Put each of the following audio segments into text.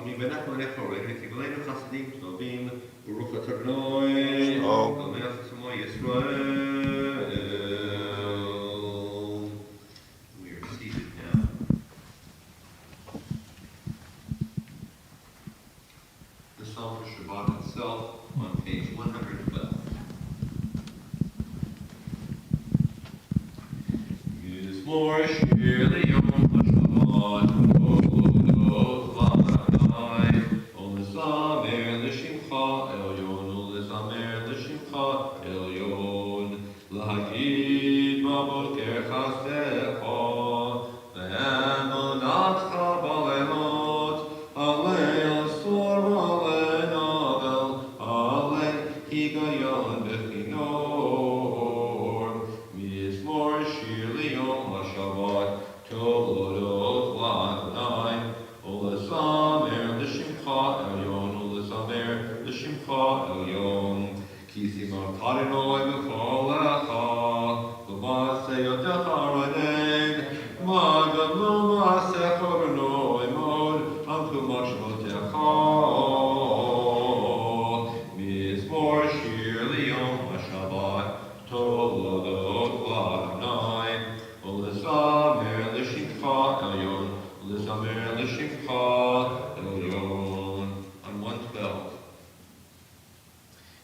מבנת מלך ותגלנו חסדים טובים, ברוך אתה אדוני, מלך עצמו ישראל. We are seated now. The Psalm for Shabbat itself on page 112. More surely Yom HaShabbat, Ulezamer l'shimcha elyon, Ulezamer l'shimcha elyon, L'hagid b'boker chasecha, ve'emunatcha b'leilot, Alei asur v'alei novel, Alei higayon b'chinor, Mizmor surely Yom HaShabbat, Toldot l'Adonai, Ulezamer l'shimcha elyon, Ulezamer l'shimcha elyon, Ki zimarta Adonai b'chol lecha, V'ma'aseh yodecha ronen, Ma'gadlu ma'asecha Adonai mod, Amku ma'shvotecha. Mizmor surely Yom HaShabbat, Toldot l'Adonai, Ulezamer l'shimcha elyon, Ulezamer l'shimcha elyon. On 112.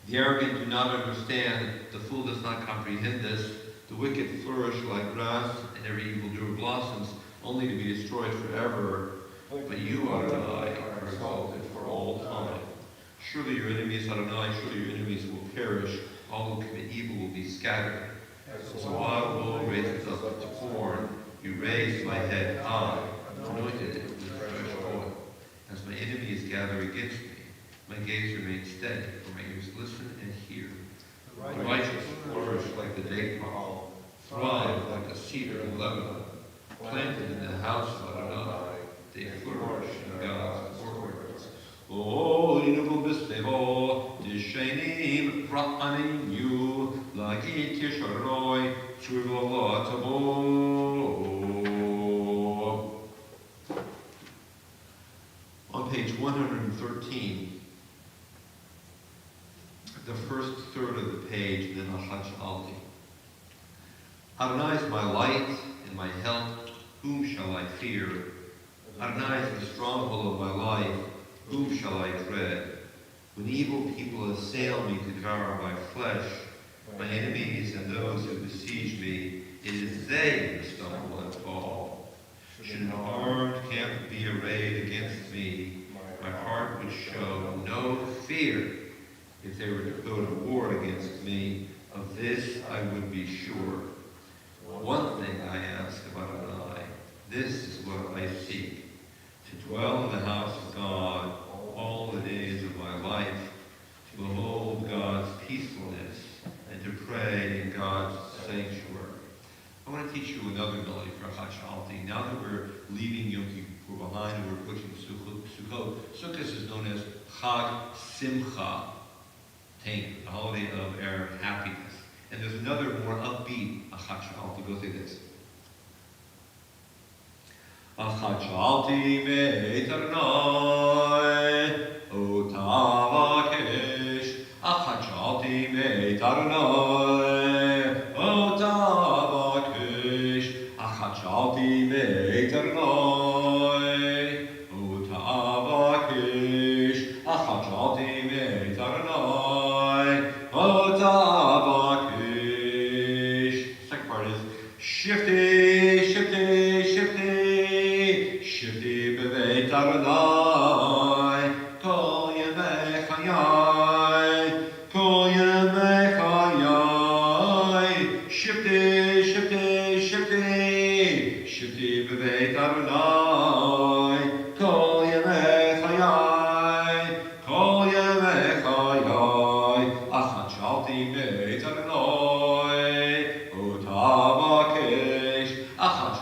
The arrogant do not understand, the fool does not comprehend this. The wicked flourish like grass, and every evildoer blossoms, only to be destroyed forever. But you, Adonai, are exalted for all time. Surely your enemies, Adonai, surely your enemies will perish. All who commit evil will be scattered. As a wild bull raises up its horn, you raise my head high, anointed it with fresh oil. As my enemies gather against me, my gaze remains steady, for my ears listen and hear. The righteous flourish like the date palm, thrive like a cedar in Lebanon, planted in the house of Adonai. They flourish in God's courtyards. Oh, Yinuvu b'stevo, Tishenim ra'aninu, Lagit yesharoi, Tzurvavotavo. On page 113, the first third of the page, then Ahavas Chesed. Adonai is my light and my help, whom shall I fear? Adonai is the stronghold of my life, whom shall I dread? When evil people assail me to devour my flesh, my enemies and those who besiege me, it is they who stumble and fall. Should an armed camp be arrayed against me, my heart would show no fear. If they were to go to war against me, of this I would be sure. One thing I ask of Adonai, this is what I seek, to dwell in the house of God all the days of my life, to behold God's peacefulness, and to pray in God's sanctuary. I want to teach you another melody for Ahavas. Now that we're leaving Yom Kippur behind and we're approaching Sukkot, Sukkot is known as Chag Simcha, the holiday of our happiness. And there's another more upbeat Ahavas. Go through this. Ahavas meit Adonai, o tavakesh. Ahavas meit Adonai, o tavakesh. Ahavas meit Adonai, o tavakesh. Ahavas meit Adonai, o tavakesh. Second part is shifty, shifty, shifty, shifty b'veit Adonai, kol yemei chayai, kol yemei chayai, shifty, shifty, shifty, shifty b'veit Adonai, kol yemei chayai, kol yemei chayai, Ahavas meit Adonai, o tavakesh. Ahavas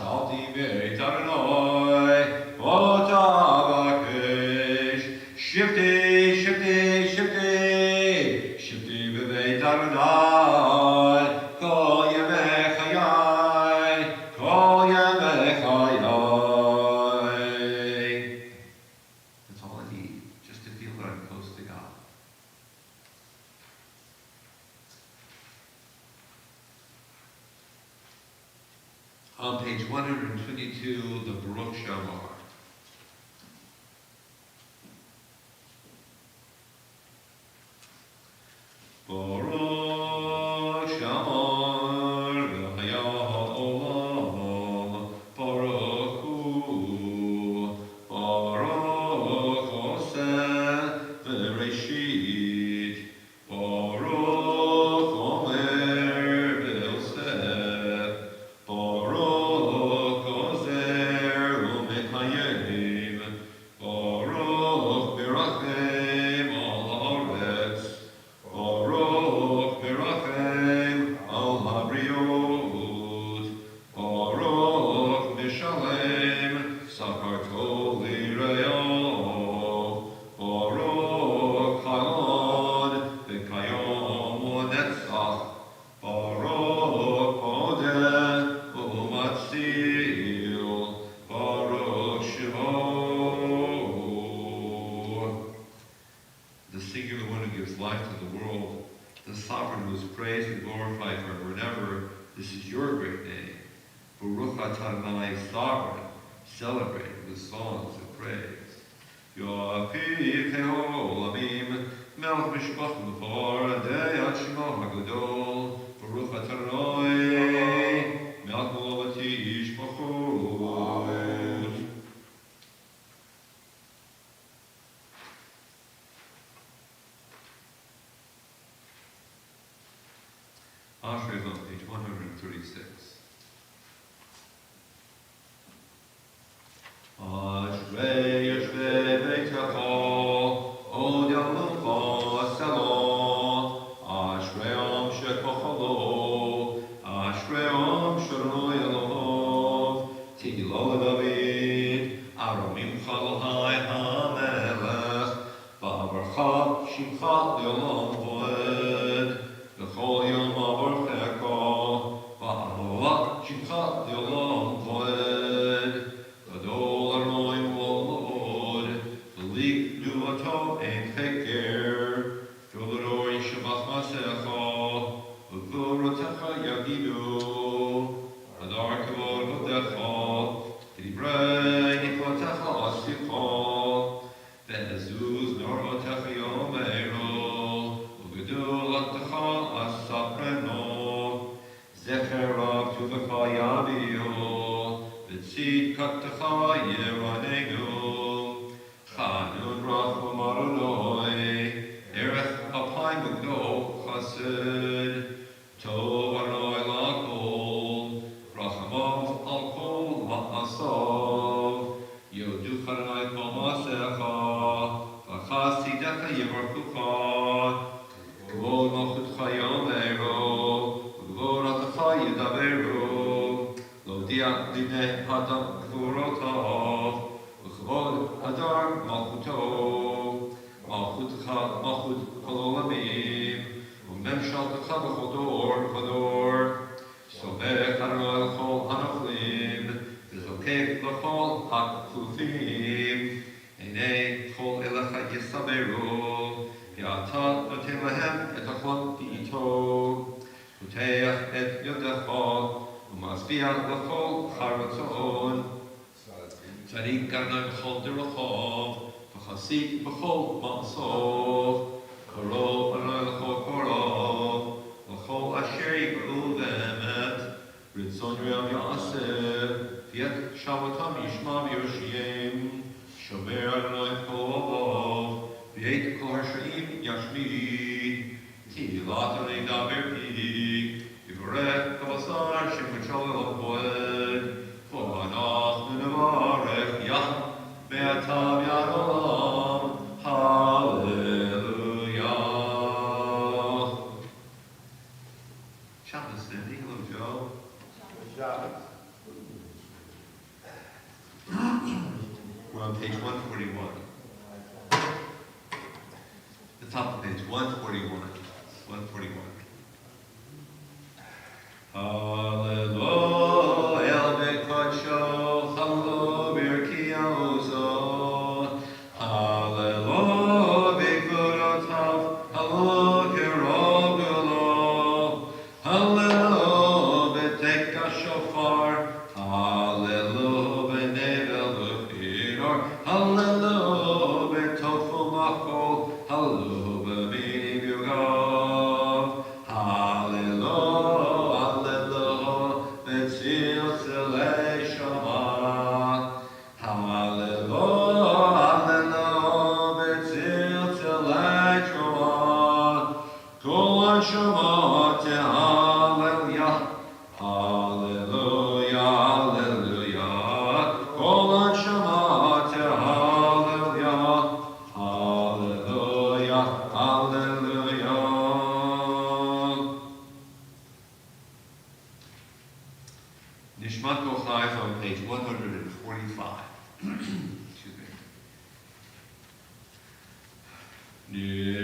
meit Adonai, o tavakesh. 52, the Baruch Shamar. Baruch Shamar v'haya ha'olam, Baruch hu, Baruch oseh v'reshit, Baruch omer v'oseh, Baruch ozer u'mekayim, Baruch birachem al haaretz, Baruch birachem al habriot, Baruch mishalem sakarto lireyo, Baruch chayod v'kayom u'netzach, Baruch odeh u'matzil, Baruch Shivot. The singular one who gives life to the world, the sovereign who is praised and glorified forever and ever. This is your great name. Baruch atah Adonai, sovereign, celebrated with songs of praise. Yoapiv Keholamim, Melech Mishpach Mufar, Adei Ad Shemo HaGadol, Baruch atah Adonai, Melech Molavati Yishpachot. Asher is on page 136. Ashrei Yoshvei Beitecha, Od Yamucha Selah, Ashrei Am Shekochalo, Ashrei Am Sharoi Elohov, Tigilo David, Aramim Chalohai HaMelech, Va'avarcha Shimcha Leolam Voed, V'chol Yom Avarchecha, Va'ahova Shimcha Leolam Voed, Gadol Arnoi Volod, V'lik Duato Ein Cheker, V'loroi Shabbat Masecha, V'gvorotecha Yagidu, Hadar Kavod Vodecha, V'dibrei Niflatecha Asicha, V'ezuz Norotecha Yomeiro, V'gedulattecha Asapreno, Zecher Rav Tuvecha Yaviyo, V'tzid Kattecha Yeranenu, Chanun Rachum Aronoi, Erech Apai Mugdo Chassid, Tov Aronoi Lakol, Rachamov Al Kol Ma'asov, Yoduch Adonai Kol Masecha, V'chasidecha Yevarchucha, K'vod Malchutcha Yomeiro, K'vod Atacha Yedaberu, Lodia Libnei Hadam K'vorotav, V'chvod Hadar Malchuto, Malchutcha Malchut Kol Olamim, U'memshaltecha B'chol Dor V'dor, Sobech Adonai L'chol Hanachlim, V'zokek L'chol HaKfufim, Einei Chol Elecha Yisaberu, V'ata Noten Lahem Et Achlam V'ito, Puteach Et Yodecha, U'masbiach L'chol Charatzon, Tzadik Adonai B'chol Derachov, V'chasik B'chol Ma'asov, Karov Adonai L'chol Korov, L'chol Asher Yikru V'emet, Ritzon Yam Ya'aseh, V'yet Shavatam Yishma V'yoshiyem, Shomer Adonai Kol Olav, V'yet Kol Hashaim Yashmi, Tilat Adonai Daber Pi, Yivarech Kavasar Shemachal El Poed, V'anach Nevarech Yah, Be'atav Yad Olam, Hallelujah. Shabbat, Cindy. Hello, Joe. We're on page 141. The top of page 141. 141. Hallelujah, B'kodsho, Hallelujah, Birkiya Ozo. Hallelujah, B'kudotav, Hallelujah, Kirogulo. Hallelujah, B'teka Shofar. Hallelujah. Nishmat Kochai is on page 145. Excuse me.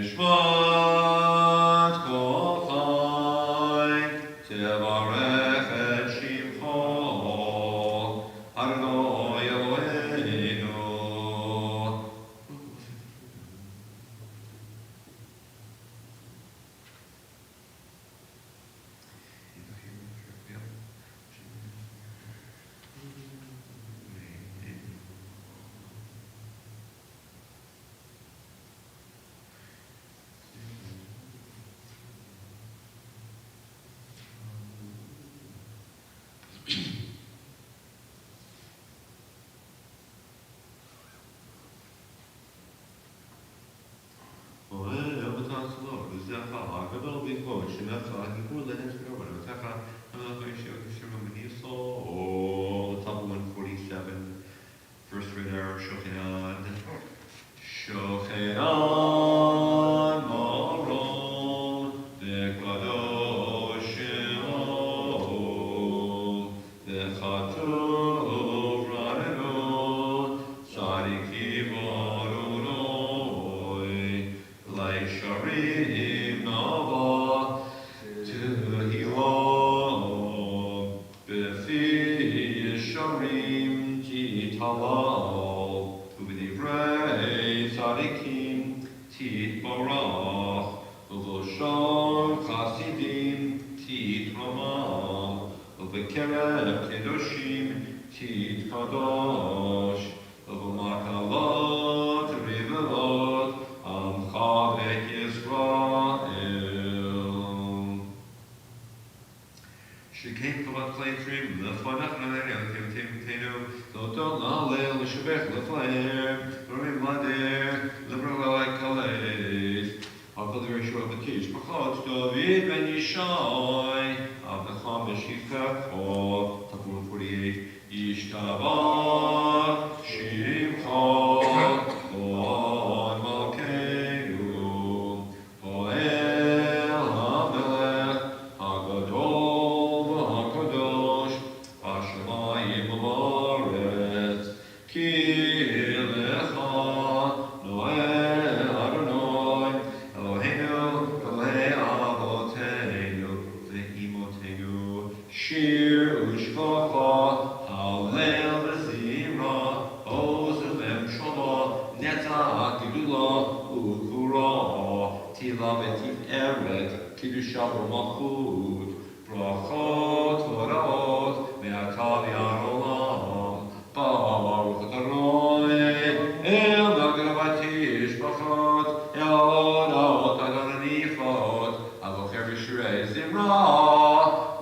Nishmat Kochai Tevarech et Shimcho Adonai Eloheinu. Top 147, first red arrow, Shochenan. Shochenan Moron, Dekadosh Shemo, Dechatur Ranenu, Tzadikim Arunoi, Leisharim Nava, Tehilom, Befi Yesharim Titalal, Uvidivrei Tzadikim Titbarach, Uvosham Chasidim Titramam, Uvekerem Kedoshim Titkadosh, Uvumakalot Rivelot Amcha Yisrael. Shekem Kavat Kleitrim, Lefanach Nalerian Tenu, Loton Lalel, Shebech Leflaim, Rorim Lader, Liberal Kales, Hakal Rishua Bakish, Pakot, David Ben Yishai, Abdacham Beshifekov, Top 148, Ishtabah, Shimcha, Od Malkeinu, Oel HaMelech, HaGadol v'HaKadosh, Hashemayim u'Maaretz, Ki Lecha, Noel Adonai, Eloheinu, Eloi Avoteinu, Ve'imotenu, Shir Ushvacha, Hallel V'Zimra, Oz V'Em Shoma, Neta Gidula, Ukura, Tila V'Tiferet, Kiddusha V'Malchut, Brachot V'Raot, Me'ata V'Arolam, Baruch Adonai, El Nagavatish Bachot, Elodot Adonanifot, Avocher V'Shirei Zimra,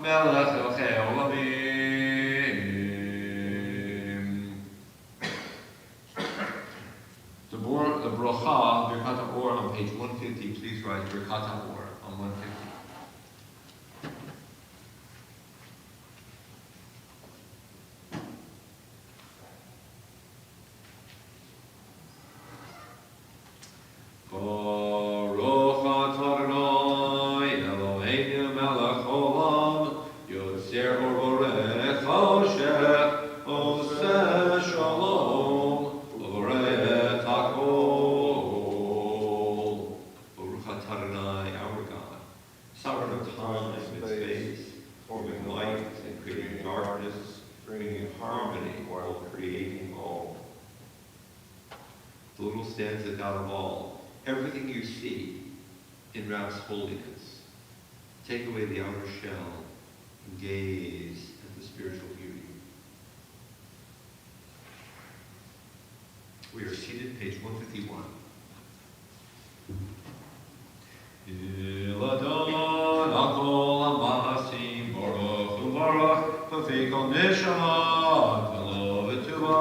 Melech Elchei Olamim. The Bracha, Birkat HaOr on page 150, please write Birkat HaOr on 150. Baruch atah Adonai Eloheinu melech olam, Yotzer u'borech Hoshech, Oseh shalom, u'borech hakol. Baruch atah Adonai, our God, sovereign of time and space, forming light and creating darkness, bringing harmony while creating all. The little stanza out of all. Everything you see enwraps holiness. Take away the outer shell and gaze at the spiritual beauty. We are seated, page 151. Iladon akol amasim baruch u'baruch v'fikol neshama v'lo v'tuvo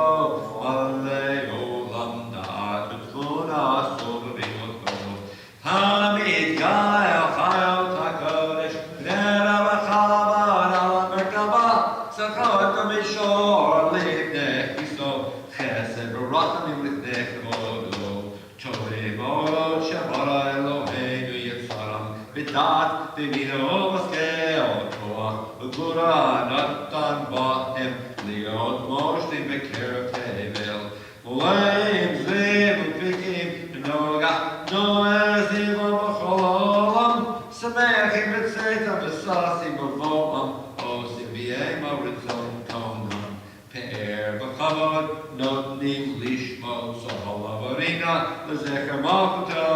rachamim l'fnei kvodo, tovim orot shebara Eloheinu yitzaram, b'dat b'vino maskeo toach, v'gvura natan b'hem, liot moshtim b'kerev tevel, Moaim zim u'pikim noga, noezim v'chol olam, samechim b'tzeta v'sasim v'vo'am, osim b'yem ha'ritzon tonam, pe'er v'chavod notnim lishmo sohol avarina, l'zecher malchuto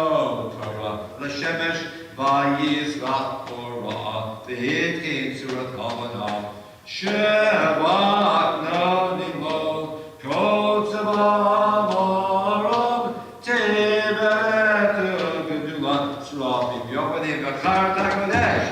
Torah, l'shemesh v'yizrach orah, v'hitkin surat havanah, Shabbat nonim lo, kol tzavamorom, tibet v'dula, srafim yopanim v'charta kodesh,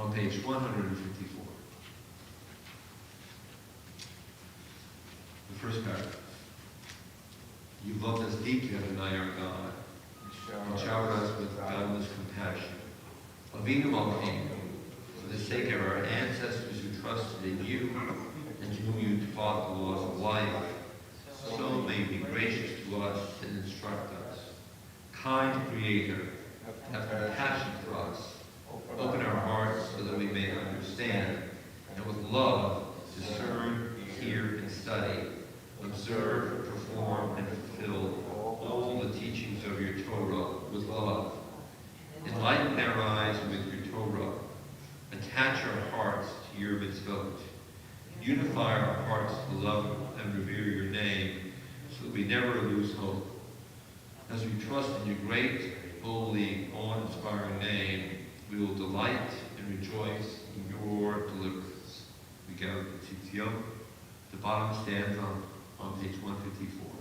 on page 154. The first paragraph. You loved us deeply, Adonai our God, and showered us with boundless compassion. Avinu Malkeinu, for the sake of our ancestors who trusted in you, and to whom you taught the laws of life, so may you be gracious to us and instruct us. Kind Creator, have compassion for us. Open our hearts so that we may understand, and with love discern, hear, and study, observe, perform, and fulfill all the teachings of your Torah with love. Enlighten our eyes with your Torah. Attach our hearts to your mitzvot. Unify our hearts to love and revere your name, so that we never lose hope. As we trust in your great, holy, awe-inspiring name, we will delight and rejoice in your deliverance. We gather the Tzitzit. The bottom stands on page 154.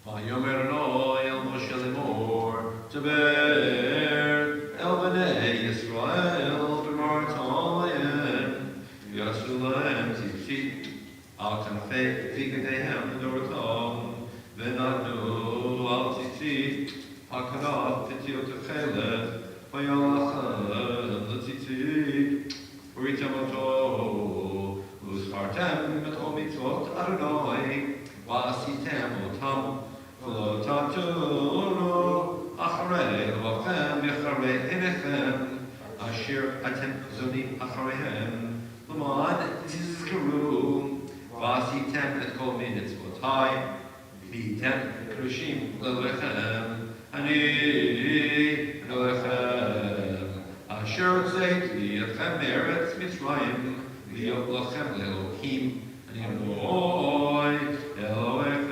Vayomer Adonai el Moshe lemor, Taber el bnei Yisrael b'mar Tolayen, Yasu lahem tzitzit, al kanfei vigadehem l'dorotam, v'nadnu al tzitzit, hakanaf v'tiot ha'chelef, v'yalachem l'tzitzit, v'ritem oto, u'spartem et ol mitzvot Adonai, v'asitem otam, v'lo taturu, acharei l'vachem v'acharei enechem, asher atem zonim achareihem, l'man tizkaru, v'asitem et kol mitzvotai, v'item kerushim l'lechem, ani l'lechem, asher tzeit li'atchem me'eretz Mitzrayim, li'ot lachem l'Elohim, ani Adonai Elohechem.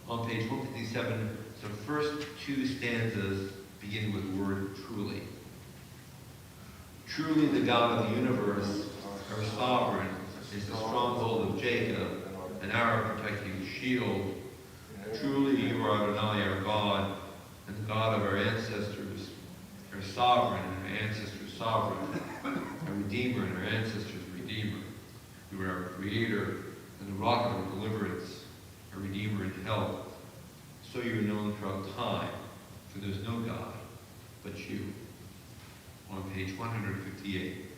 On page 157, the first two stanzas begin with the word truly. Truly the God of the universe, our sovereign, is the stronghold of Jacob and our protecting shield. Truly you are Adonai, our God, and the God of our ancestors, our sovereign and our ancestors' sovereign, our Redeemer and our ancestors' Redeemer. You are our Creator and the rock of our deliverance, our Redeemer in health. So you are known throughout time, for there is no God but you. On page 158.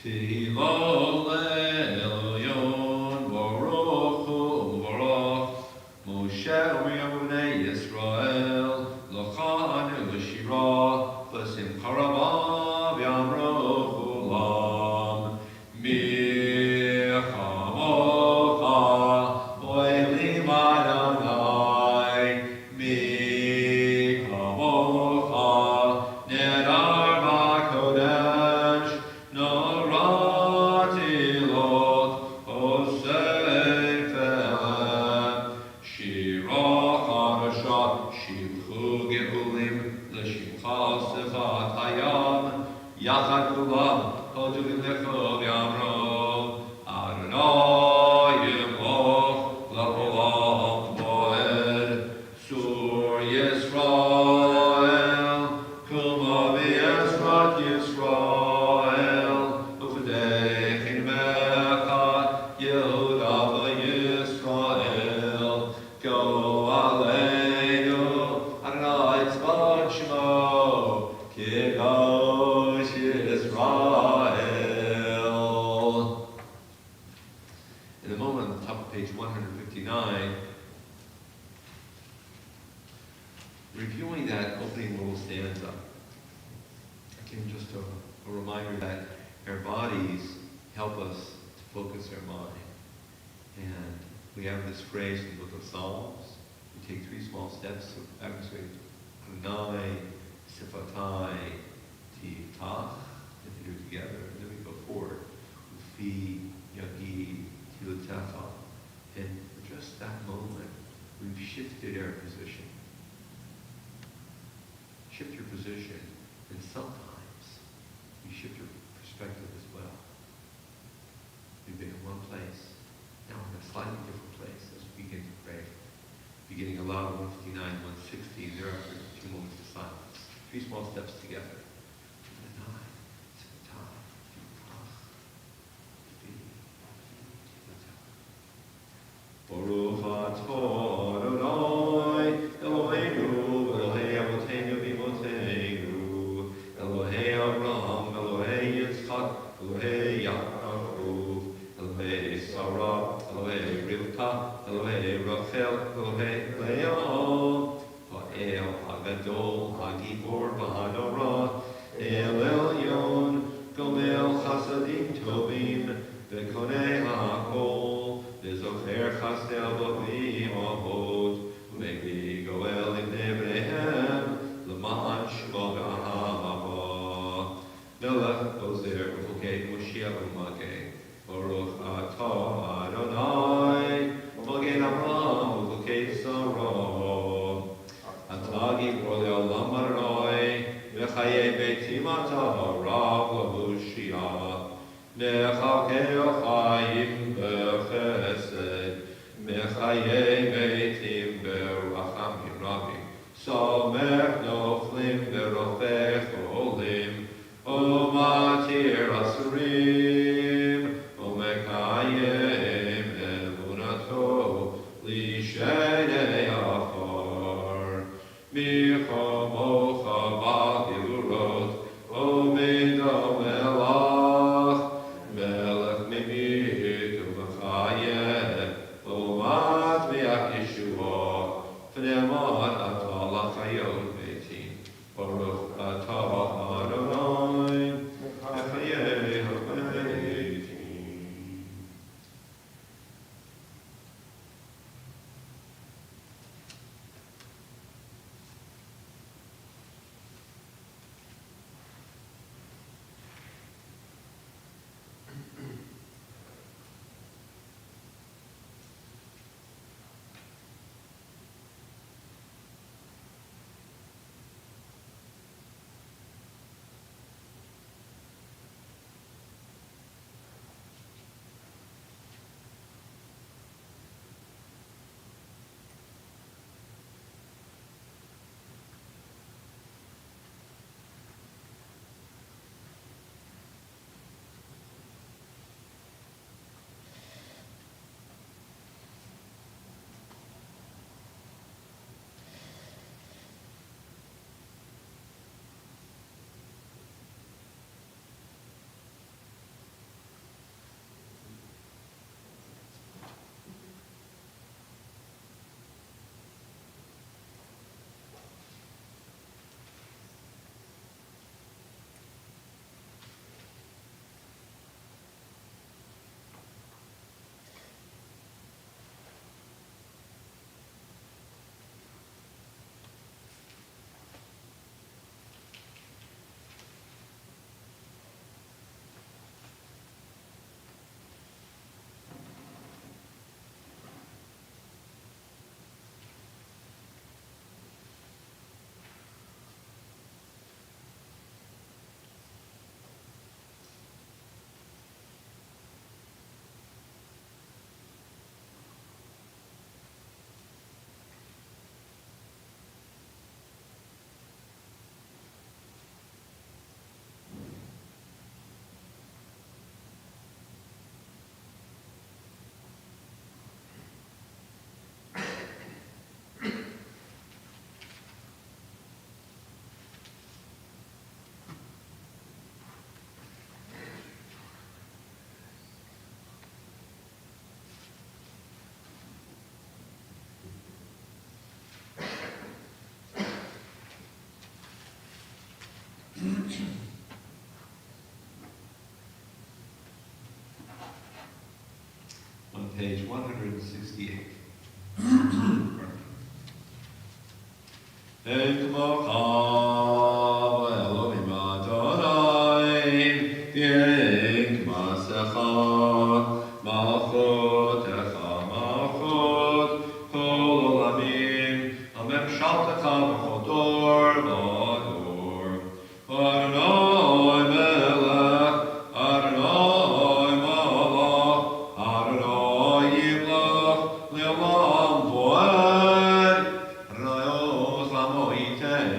Tehillah le'Elyon baruch hu baruch Moshe u'Yavnei Yisrael l'chanu l'shira v'simcha rabah v'yamroch ulam mi chamocha o'elim Adonai mi chamocha nedar b'kodesh noratilot osefem shira chadasha shivchu geulim l'shimcha sefat hayam yachad kulam kodulim lecho v'yamro Adonai yimloch l'olam moed sur Yisrael kuma v'yesrat Yisrael uv'dei chimecha Yehuda v'Yisrael go aleinu Adonai tzvot shmo Kedosh Yisrael. In a moment, on the top of page 159, reviewing that opening little stanza, again, just a reminder that our bodies help us to focus our mind. And we have this phrase in the book of Psalms. We take 3 small steps of Adonai, Sifatai, Titach, and we do it together, and then we go forward. Ufi, Yagi, Tilutecha. And for just that moment, we've shifted our position. Shift your position, and sometimes you shift your perspective as well. We've been in one place, now we're in a slightly different place as we begin to pray. Beginning aloud 159, 160, thereafter 2 moments of silence. 3 small steps together. Baruch atah Adonai Eloheinu Elohei Avotenu v'Imotenu Elohei Avraham Elohei Yitzchak Elohei Yaakov Elohei Sarah Elohei Rivka Elohei Rachel Elohei Leah Ha'el Hagadol Hagibor V'Hadorah El Elyon Gomel Chasadim Tovim V'Konei HaKol Zocher chasdei avavim avot, u'megli goel ibnei Bneihem, l'ma'an shmo v'ahava. Melech ozer v'chokei Moshiach u'magei, Baruch atah Adonai, Magen Avraham u'chokei Sarah. Atah gibor le'olam Adonai, V'chayei meitim berachamim rabim. Somech noflim berofech olim. Umatir asurim. Umekayem emunato lishenei afar. Michomocha ba'gilurot. Omidom elach. Melech mimit umechayem. Umat miach Yeshua. Pneumot atah lachayot meitim. Baruch atah Adonai. Echayei ha-meitim. On page 168. Elohim Adonai, Masecha, Malchotecha, Malchot, Kol Olamim, Amemshaltecha b'chol dor v'dor. Adonai Melech, Adonai Malach, Adonai Yimlach, Le'olam Voed, Adonai Olam Oiten,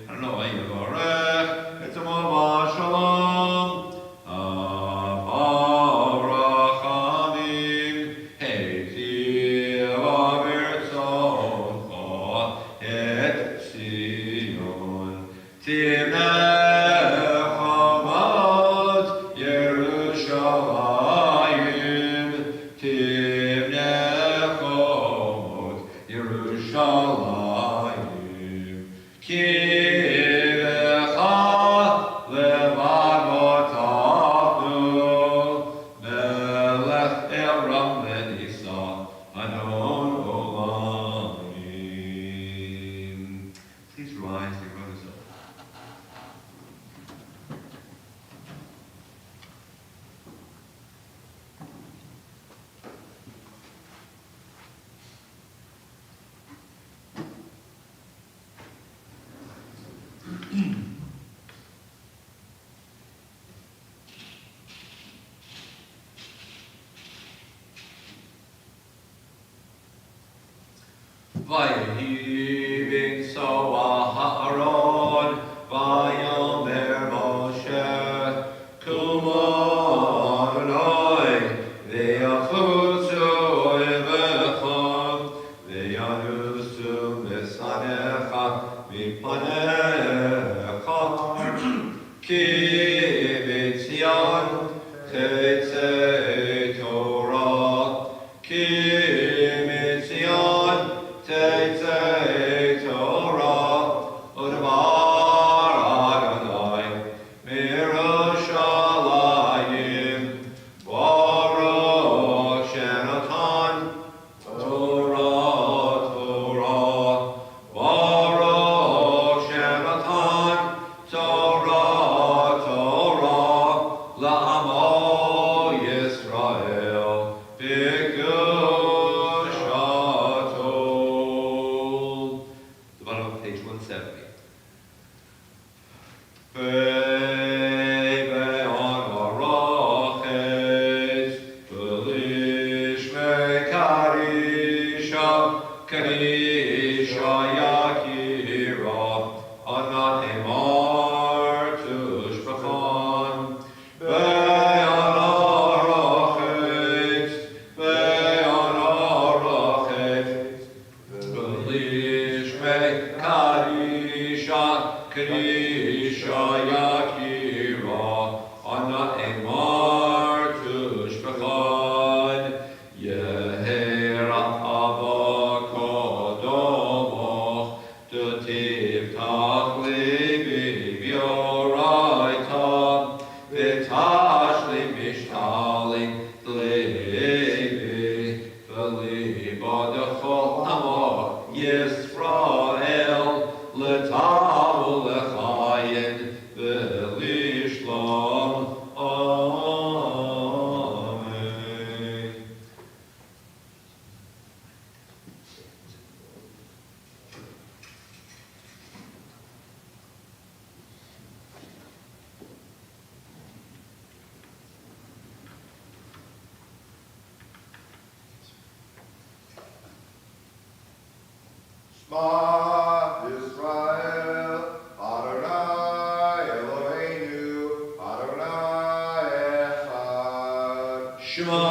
Adonai Yevarech, Etzemah Shalom, Avrachamim, Heitiv Avirtzoncha, Et Zion, Timnech Hamad Yerushalayim, Timnech Hamad Yerushalayim, Kivecha levad Melech Eram Venisa, Adon Olamim. Please rise and brothers up. Vayehi b'tzoa ha'aron, vayomer Moshe, kumo Adonai, ve'achutzu oivecha, ve'yanusu b'sanecha mipanecha, ki b'tzion tetzei Torah, ki b'tzion tetzei Torah, udvar Adonai mirushalayim, baruch shenatan Torah, Torah, baruch shenatan Torah, Torah, la'amo Yisrael, b'kedushato. The bottom of page 170. Shema Yisrael, Adonai Eloheinu, Adonai Echad. Shema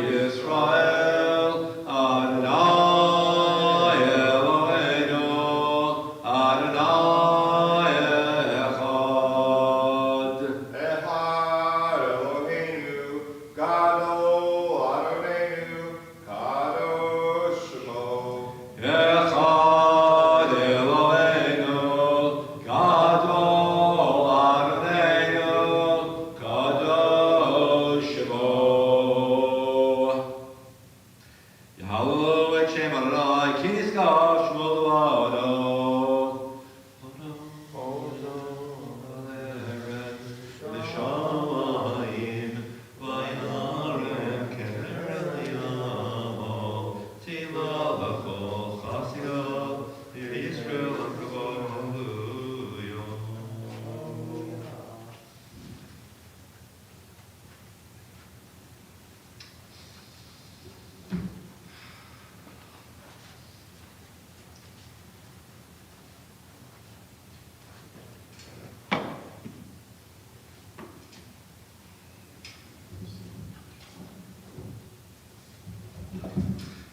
Yisrael, Adonai Eloheinu, Adonai Echad. Echad Eloheinu, Gadol Adonenu, Kadosh Shemo. Echad Eloheinu, Gadol Adonenu, Kadosh Shemo. Yahalu et Shem Adonai, ki nizkar Shmo Le'ado. L'shamayim, v'yarem ke'er l'yamo, tila l'chol chassidot, Yisrael l'kavod, hallelujah.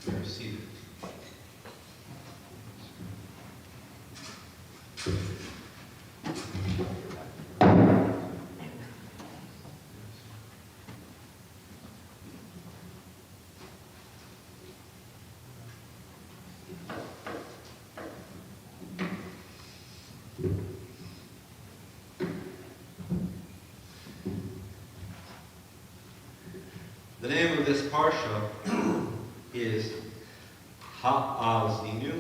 You're seated. The name of this parsha is Ha'azinu.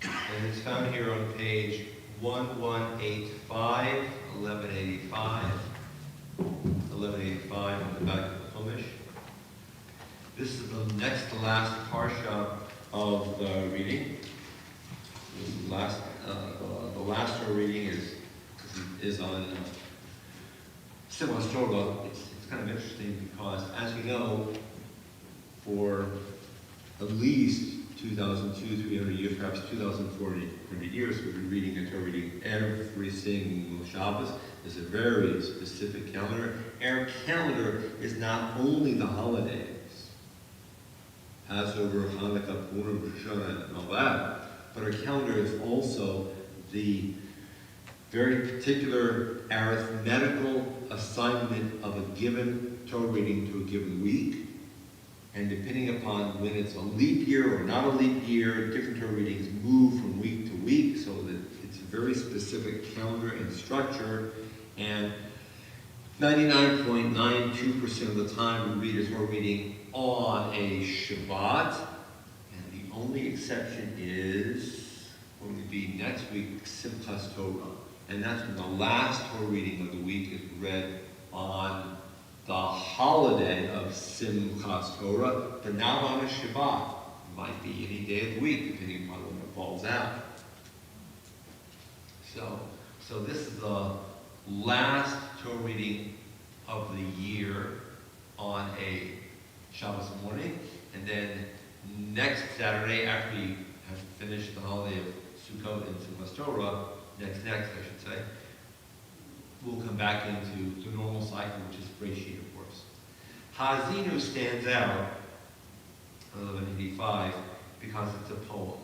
And it's found here on page 1185, 1185 on the back of the Chumash. This is the next to last parsha of the reading. The last reading is on Simchas Torah, it's kind of interesting because, as we know, for at least 2,200, 300 years, perhaps 2,400 years, we've been reading and Torah reading every single Shabbos. There's a very specific calendar. Our calendar is not only the holidays, Passover, Hanukkah, Purim, Rosh Hashanah, and all that, but our calendar is also the very particular arithmetical assignment of a given Torah reading to a given week. And depending upon when it's a leap year or not a leap year, different Torah readings move from week to week, so that it's a very specific calendar and structure. And 99.92% of the time we read a Torah reading on a Shabbat, and the only exception is going to be next week, Simchas Torah. And that's when the last Torah reading of the week is read on the holiday of Simchas Torah, but not on a Shabbat. It might be any day of the week, depending upon when it falls out. So this is the last Torah reading of the year on a Shabbos morning, and then next Saturday, after we have finished the holiday of Sukkot and Simchas Torah, next, I should say, we'll come back into the normal cycle, which is Breshit, of course. Ha'azinu stands out, 1185, because it's a poem.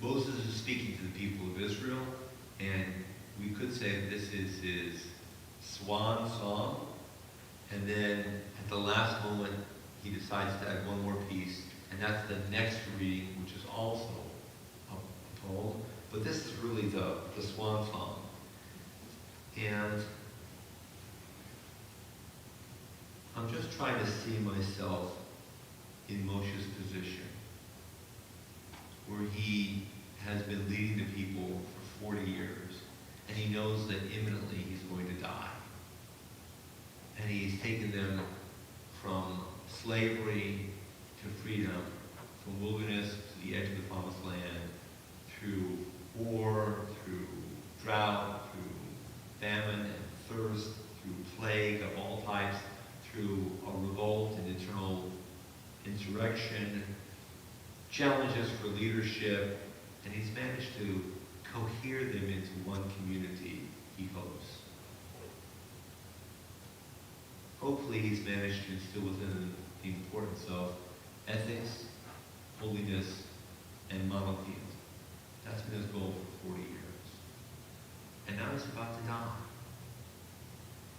Moses is speaking to the people of Israel, and we could say that this is his swan song, and then at the last moment, he decides to add one more piece, and that's the next reading, which is also a poem, but this is really the swan song. And I'm just trying to see myself in Moshe's position, where he has been leading the people for 40 years, and he knows that imminently he's going to die. And he's taken them from slavery to freedom, from wilderness to the edge of the promised land, through war, through drought, through famine and thirst, through plague of all types, through a revolt and internal insurrection, challenges for leadership, and he's managed to cohere them into one community, he hopes. Hopefully he's managed to instill within them the importance of ethics, holiness, and monotheism. That's been his goal for 40 years. And now he's about to die.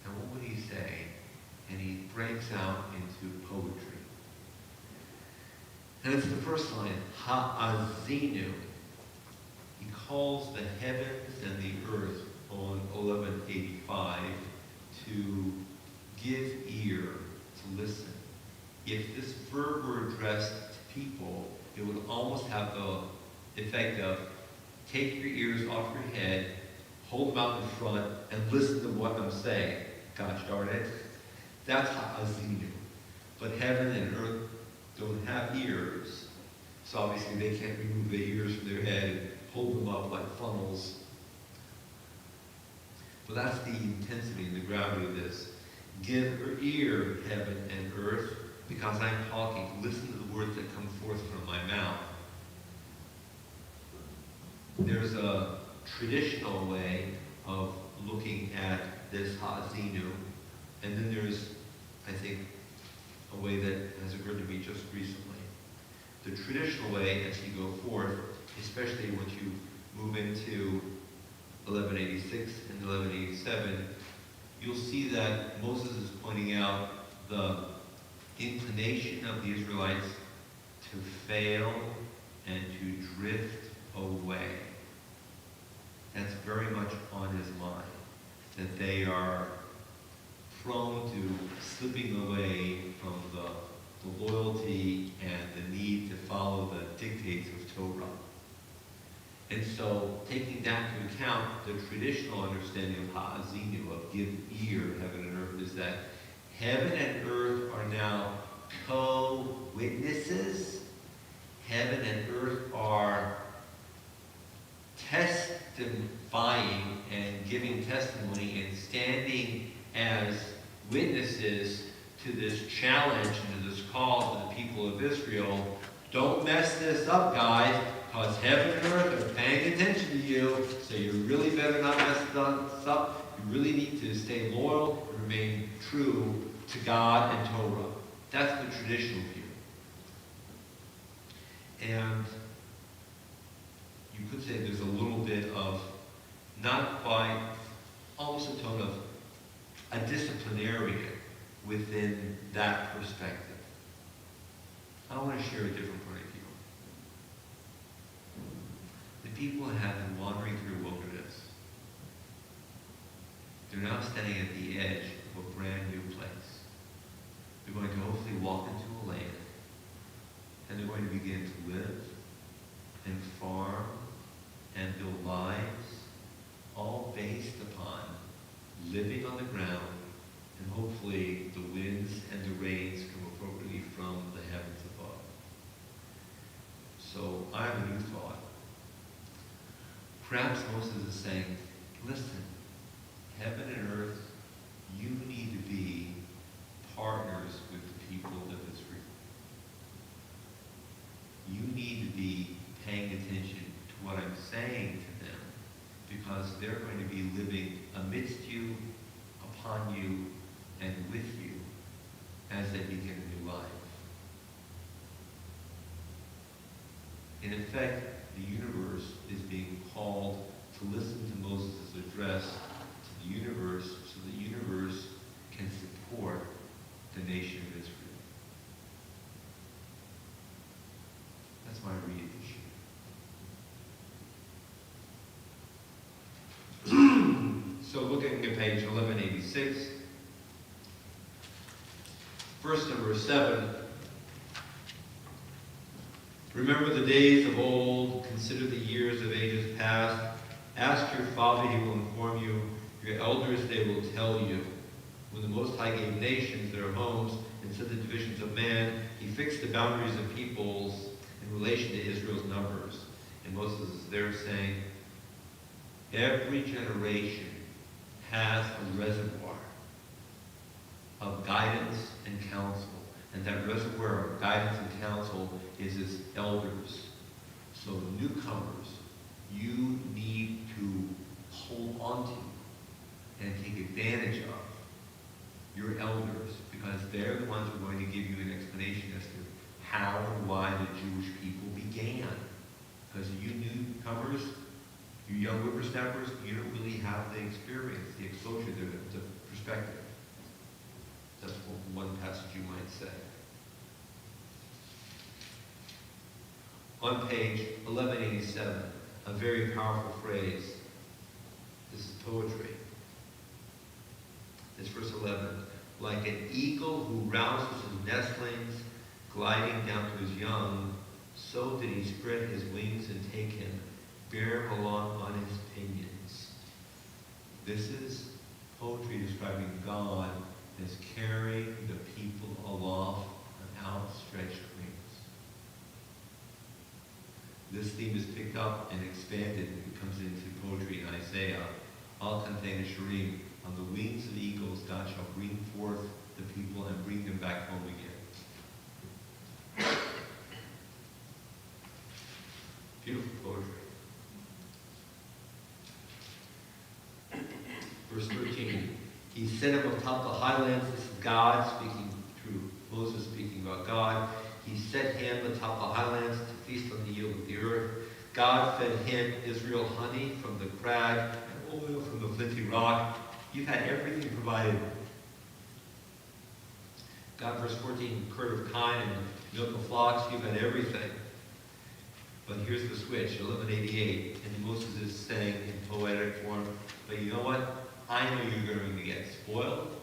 And what would he say? And he breaks out into poetry. And it's the first line, Ha'azinu. He calls the heavens and the earth on 1185 to give ear, to listen. If this verb were addressed to people, it would almost have the effect of take your ears off your head, hold them out in front, and listen to what I'm saying. Gosh darn it. That's Ha'azinu. But heaven and earth don't have ears, so obviously they can't remove their ears from their head and hold them up like funnels. But that's the intensity and the gravity of this. Give ear, heaven and earth, because I'm talking. Listen to the words that come forth from my mouth. There's a traditional way of looking at this Ha'azinu, and then there's, I think, a way that has occurred to me just recently. The traditional way, as you go forth, especially once you move into 1186 and 1187, you'll see that Moses is pointing out the inclination of the Israelites to fail and to drift away. That's very much on his mind, that they are prone to slipping away from the loyalty and the need to follow the dictates of Torah. And so, taking that into account, the traditional understanding of Ha'azinu, of give ear, heaven and earth, is that heaven and earth are now co-witnesses. Heaven and earth are testifying and giving testimony and standing as witnesses to this challenge and to this call to the people of Israel. Don't mess this up, guys, because heaven and earth are paying attention to you, so you really better not mess this up. You really need to stay loyal and remain true to God and Torah. That's the traditional view. And you could say there's a little bit of, not quite, almost a tone of a disciplinarian within that perspective. I want to share a different point of view. The people have been wandering through wilderness. They're now standing at the edge of a brand new place. They're going to hopefully walk into a land, and they're going to begin to live and farm and build lives, all based upon living on the ground, and hopefully the winds and the rains come appropriately from the heavens above. So I have a new thought. Perhaps Moses is saying, listen, heaven and earth, you need to be partners with the people of Israel. You need to be paying attention to what I'm saying to them, because they're going to be living amidst you, upon you, and with you as they begin a new life. In effect, the universe is being called to listen to Moses' address to the universe, so the universe can support the nation of Israel. That's my read this year. So looking at page 1186, verse number 7. Remember the days of old, consider the years of ages past. Ask your father, he will inform you. Your elders, they will tell you. When the Most High gave nations their homes and set the divisions of man, he fixed the boundaries of peoples in relation to Israel's numbers. And Moses is there saying, every generation has a reservoir of guidance and counsel. And that reservoir of guidance and counsel is its elders. So newcomers, you need to hold on to and take advantage of your elders, because they're the ones who are going to give you an explanation as to how and why the Jewish people began. Because you newcomers, you young whippersnappers, you don't really have the experience, the exposure, the perspective. That's one passage you might say. On page 1187, a very powerful phrase. This is poetry. It's verse 11. Like an eagle who rouses his nestlings, gliding down to his young, so did he spread his wings and take him, bear him along on his pinions. This is poetry describing God as carrying the people aloft on outstretched wings. This theme is picked up and expanded when it comes into poetry in Isaiah. Al Kantein Shirim, on the wings of eagles God shall bring forth the people and bring them back home again. Beautiful poetry. Verse 13. He set him atop the highlands. This is God speaking through Moses, speaking about God. He set him atop the highlands to feast on the yield of the earth. God fed him, Israel, honey from the crag and oil from the flinty rock. You've had everything provided. God, verse 14, curd of kine and milk of flocks. You've had everything. But here's the switch, 1188. And Moses is saying in poetic form, but you know what? I know you're going to get spoiled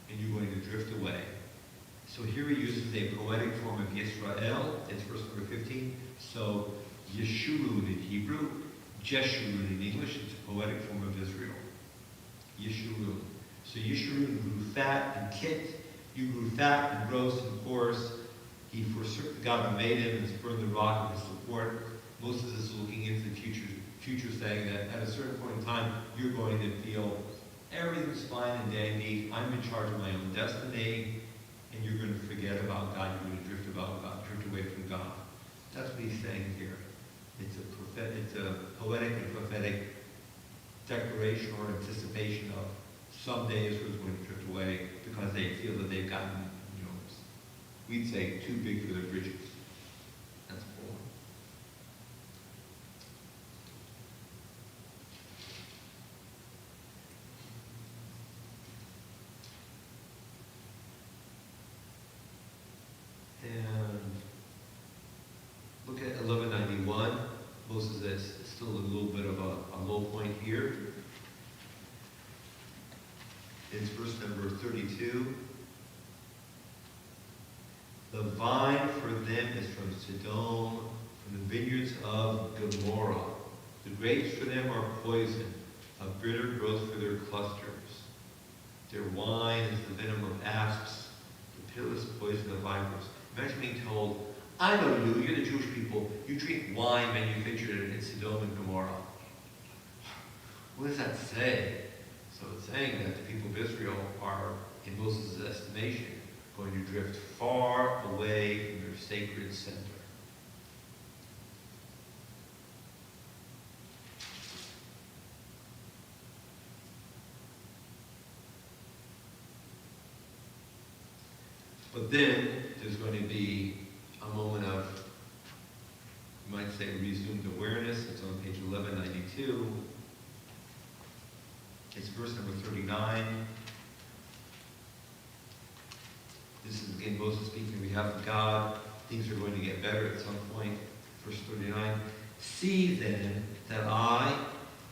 and you're going to drift away. So here he uses a poetic form of Yisrael. It's verse number 15. So Yeshurun in Hebrew, Jeshurun in English. It's a poetic form of Israel. Yeshurun. So Yeshurun grew fat and kicked. You grew fat and gross and coarse. He forsook the God who made him and spurned the rock of his support. Moses is looking into the future saying that at a certain point in time, you're going to feel everything's fine and dandy, I'm in charge of my own destiny, and you're going to forget about God, you're going to drift away from God. That's what he's saying here. It's a poetic and prophetic declaration or anticipation of someday Israel's going to drift away because they feel that they've gotten, we'd say too big for their britches. That's cool. And look at 1191. Moses is still a little bit of a low point here. It's verse number 32. The vine for them is from Sodom, from the vineyards of Gomorrah. The grapes for them are poison, a bitter growth for their clusters. Their wine is the venom of asps, the pitiless poison of vipers. Imagine being told, I know you're the Jewish people, you drink wine manufactured in Sodom and Gomorrah. What does that say? So it's saying that the people of Israel are, in Moses' estimation, going to drift far away from their sacred center. But then there's going to be a moment of, you might say, resumed awareness. It's on page 1192. It's verse number 39. This is again Moses speaking on behalf of God. Things are going to get better at some point. Verse 39. See then that I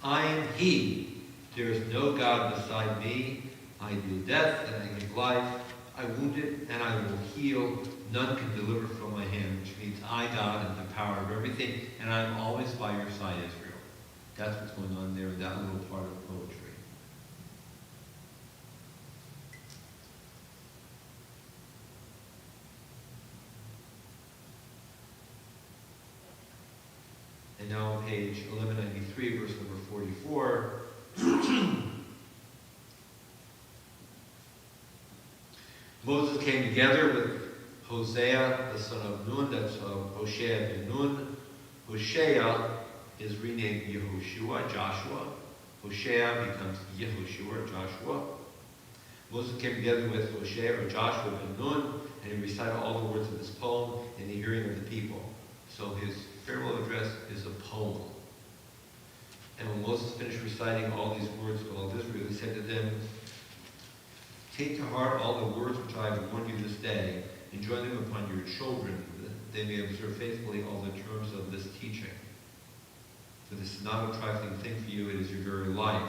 am He. There is no God beside me. I deal death and I give life. I wound it and I will heal. None can deliver from my hand, which means I, God, am the power of everything, and I'm always by your side, Israel. That's what's going on there in that little part of poetry. And now on page 1193, verse number 44. Moses came together with Hosea, the son of Nun, that's Hoshea ben Nun. Hoshea is renamed Yehoshua, Joshua. Hoshea becomes Yehoshua, Joshua. Moses came together with Hoshea or Joshua ben Nun, and he recited all the words of this poem in the hearing of the people. So his farewell address is a poem. And when Moses finished reciting all these words to all of Israel, he said to them, take to heart all the words which I have warned you this day, and join them upon your children, that they may observe faithfully all the terms of this teaching. For this is not a trifling thing for you, it is your very life.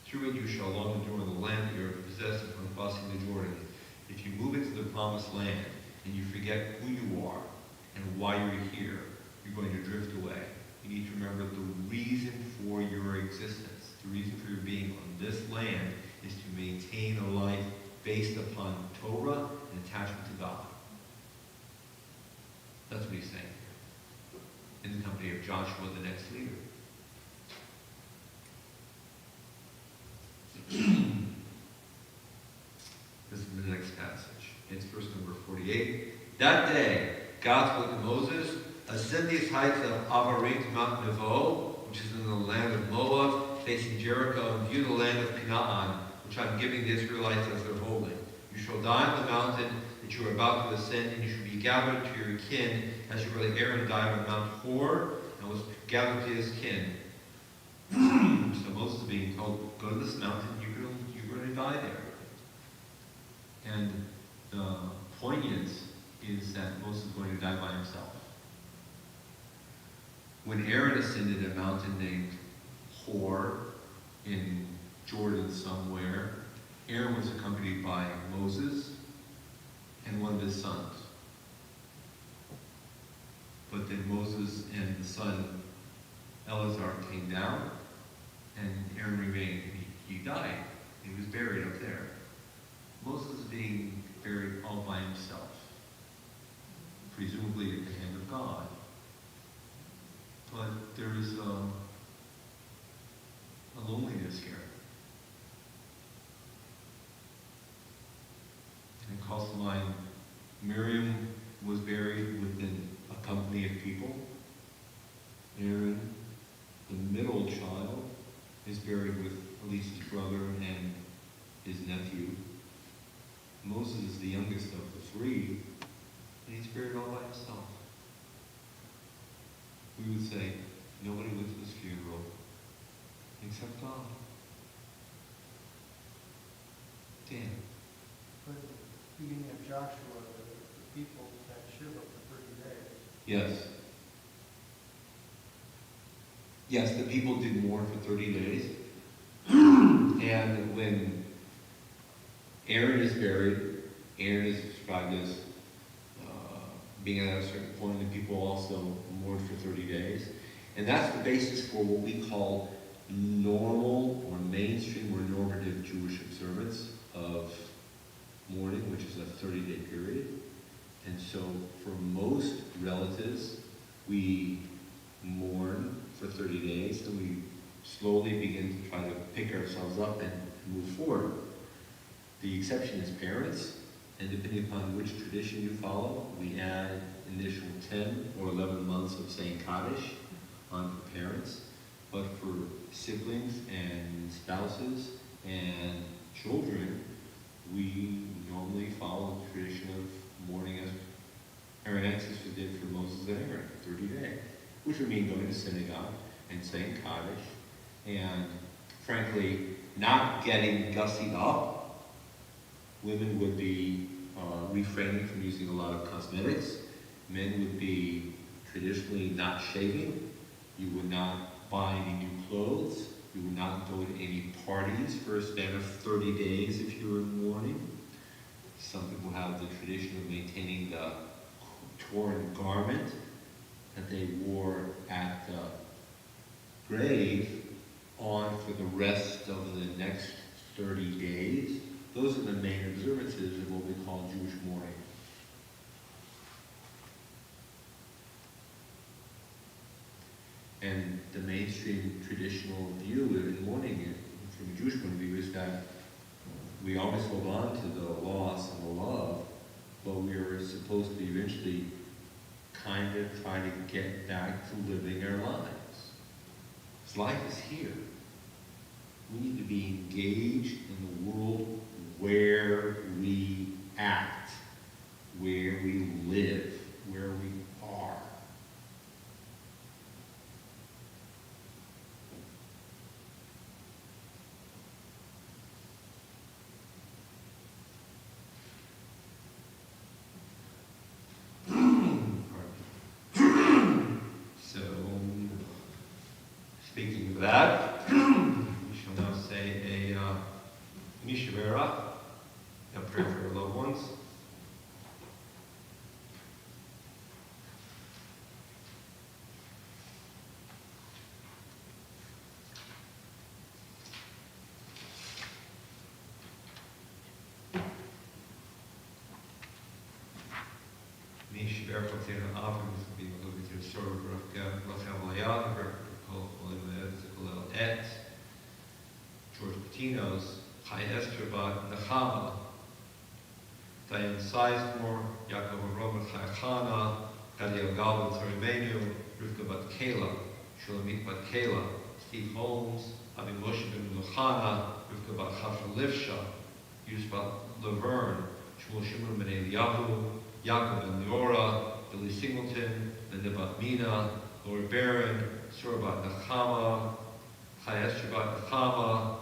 Through it you shall long endure the land that you are to possess upon crossing the Jordan. If you move into the promised land, and you forget who you are, and why you're here, you're going to drift away. You need to remember the reason for your existence, the reason for your being on this land is to maintain a life based upon Torah and attachment to God. That's what he's saying here, in the company of Joshua, the next leader. This is the next passage. It's verse number 48. That day, God spoke to Moses, ascend these heights of Avarim to Mount Nebo, which is in the land of Moab, facing Jericho, and view the land of Canaan, which I'm giving the Israelites as their holding. You shall die on the mountain that you are about to ascend, and you shall be gathered to your kin, as your brother Aaron died on Mount Hor, and was gathered to his kin. So Moses is being told, go to this mountain, you're going to die there. And the poignance is that Moses is going to die by himself. When Aaron ascended a mountain named Hor in Jordan somewhere, Aaron was accompanied by Moses and one of his sons. But then Moses and the son Eleazar came down, and Aaron remained. He died. He was buried up there. Moses is being buried all by himself, presumably at the hand of God. But there is is buried with Elise's brother and his nephew. Moses is the youngest of the three, and he's buried all by himself. We would say, nobody went to his funeral except God. Dan. But at the beginning of Joshua, the people had Shabbat for 30 days. Yes. Yes, the people did mourn for 30 days. And when Aaron is buried, Aaron is described as being at a certain point, and people also mourn for 30 days. And that's the basis for what we call normal or mainstream or normative Jewish observance of mourning, which is a 30-day period. And so for most relatives, we mourn for 30 days, and we slowly begin to try to pick ourselves up and move forward. The exception is parents, and depending upon which tradition you follow, we add an additional 10 or 11 months of saying Kaddish on for parents. But for siblings and spouses and children, we normally follow the tradition of mourning as our ancestors did for Moses and Aaron, 30 days, which would mean going to synagogue and saying Kaddish, and frankly, not getting gussied up. Women would be refraining from using a lot of cosmetics. Men would be traditionally not shaving. You would not buy any new clothes. You would not go to any parties for a span of 30 days if you were in mourning. Some people have the tradition of maintaining the torn garment that they wore at the grave on for the rest of the next 30 days. Those are the main observances of what we call Jewish mourning. And the mainstream traditional view in mourning, from a Jewish point of view, is that we always hold on to the loss and the love, but we are supposed to eventually kind of try to get back to living our lives. Because life is here. We need to be engaged in the world where we act, where we live, where we are. So, speaking of that, we shall now say a Mishavera, a prayer for our loved ones. Mishavera Kotina Avim is being alluded to the story of Rachel Layad, Et, George Patino's Chai Esterbat Nechama, Diane Sizemore, Yaakov Roman Chayachana, Gadiel Galvin Tzaremenu, Rivka Bat Kela, Shulamit Bat Kela, Steve Holmes, Abi Moshe Ben Luchana, Rivka Bat Chafra Livsha, Yus Bat Laverne, Shmuel Shimon Ben Eliyahu, Yaakov Ben Leora, Billy Singleton, Linda Bat Mina, Laura Barron, Sura Bat Nechama, Chayes Shabbat Nechama,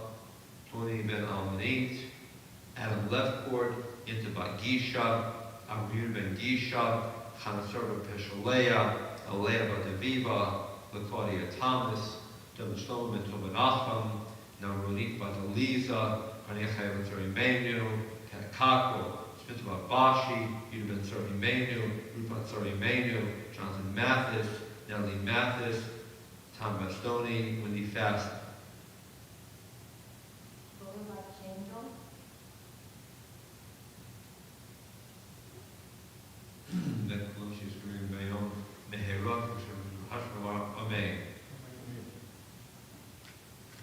Tony Ben Almanit, Adam Leftport, Yinta Bat Gisha, Amir Ben Gisha, Chanasor Ben Peshalea, Alea Bat Aviva, LaClaudia Thomas, Devin Shlomo Ben Tobenacham, Naronit Bat Eliza, Hanechai Ben Zori Menu, Kakako, Smith Bat Bashi, Yudah Ben Zori Menu, Ruth Bat Zori Menu, Jonathan Mathis, Natalie Mathis, Tom Bastoni, Wendy Fast.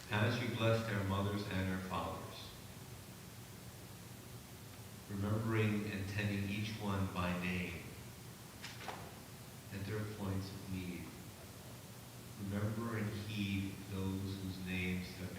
As you blessed our mothers and our fathers, remembering and tending each one by name at their points of need, remember and heed those whose names have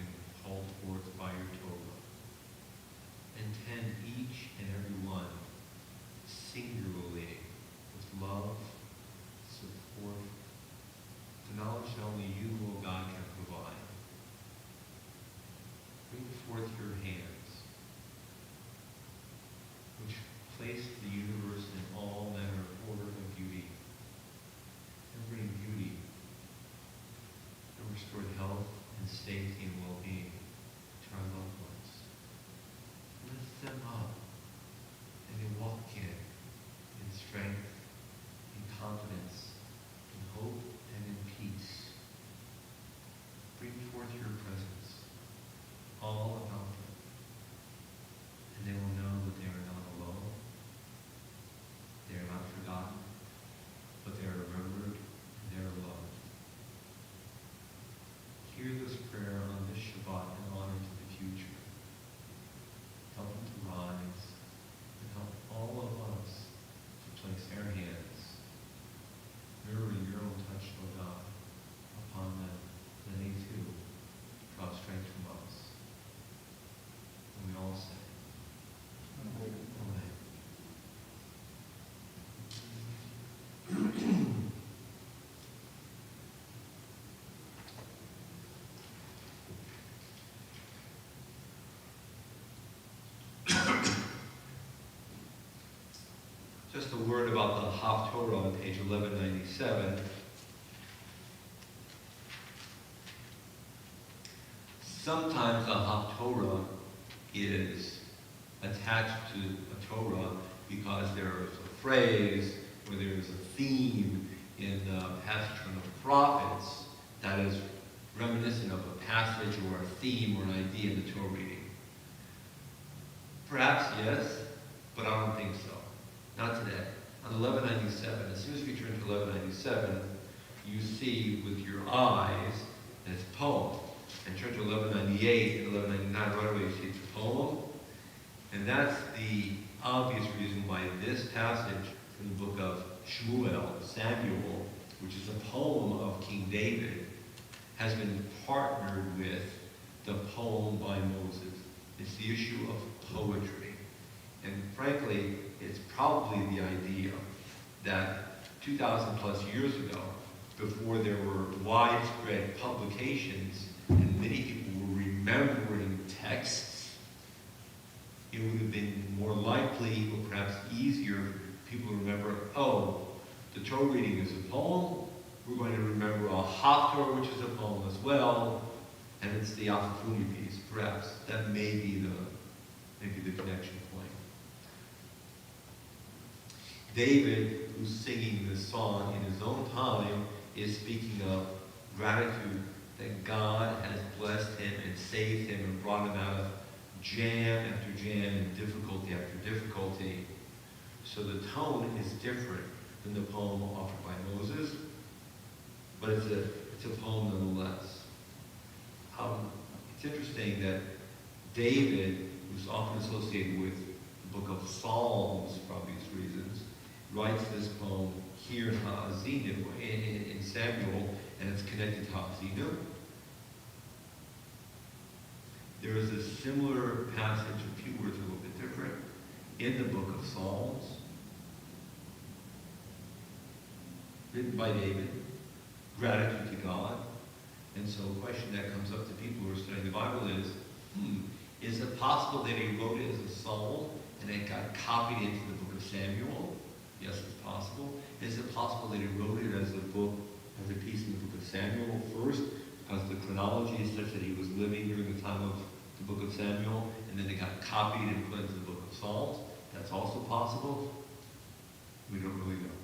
Just a word about the Haftorah on page 1197. Sometimes the Haftorah is attached to a Torah because there is a phrase or there is a theme in the passage from the prophets that is reminiscent of a passage or a theme or an idea in the Torah reading. Perhaps yes, but I don't think so. Not today. On 1197, as soon as we turn to 1197, you see with your eyes that it's a poem. And turn to 1198 and 1199, right away you see it's a poem. And that's the obvious reason why this passage from the book of Shmuel, Samuel, which is a poem of King David, has been partnered with the poem by Moses. It's the issue of poetry. And frankly, it's probably the idea that 2,000 plus years ago, before there were widespread publications and many people were remembering texts, it would have been more likely or perhaps easier for people to remember, oh, the Torah reading is a poem, we're going to remember a Haftorah, which is a poem as well, and it's the Afafuni piece, perhaps. That may be the connection point. David, who's singing this song in his own time, is speaking of gratitude that God has blessed him and saved him and brought him out of jam after jam and difficulty after difficulty. So the tone is different than the poem offered by Moses, but it's a poem nonetheless. It's interesting that David, who's often associated with the book of Psalms for obvious reasons, writes this poem here in Ha'azinu, in Samuel, and it's connected to Ha'azinu. There is a similar passage, a few words a little bit different, in the book of Psalms, written by David, gratitude to God. And so a question that comes up to people who are studying the Bible is it possible that he wrote it as a psalm and it got copied into the book of Samuel? Yes, it's possible. Is it possible that he wrote it as a piece in the book of Samuel first, because the chronology is such that he was living during the time of the book of Samuel, and then it got copied and put into the book of Psalms? That's also possible. We don't really know.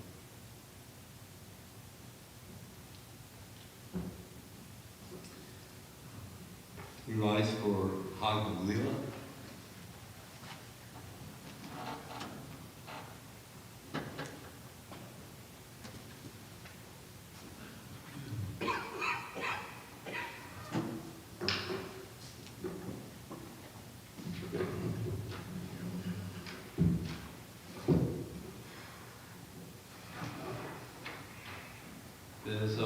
We rise for Hallelujah. This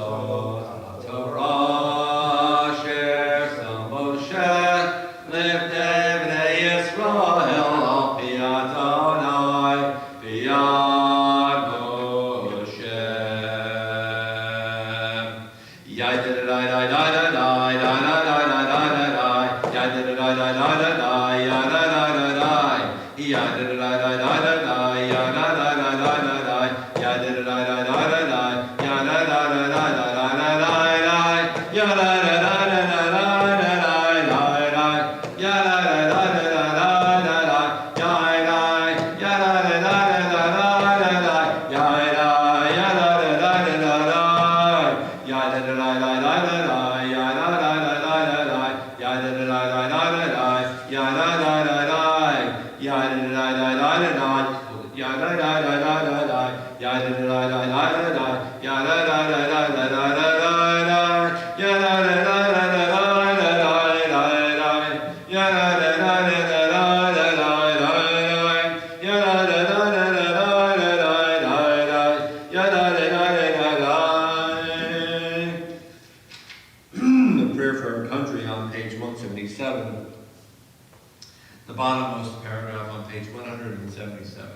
the bottommost paragraph on page 177.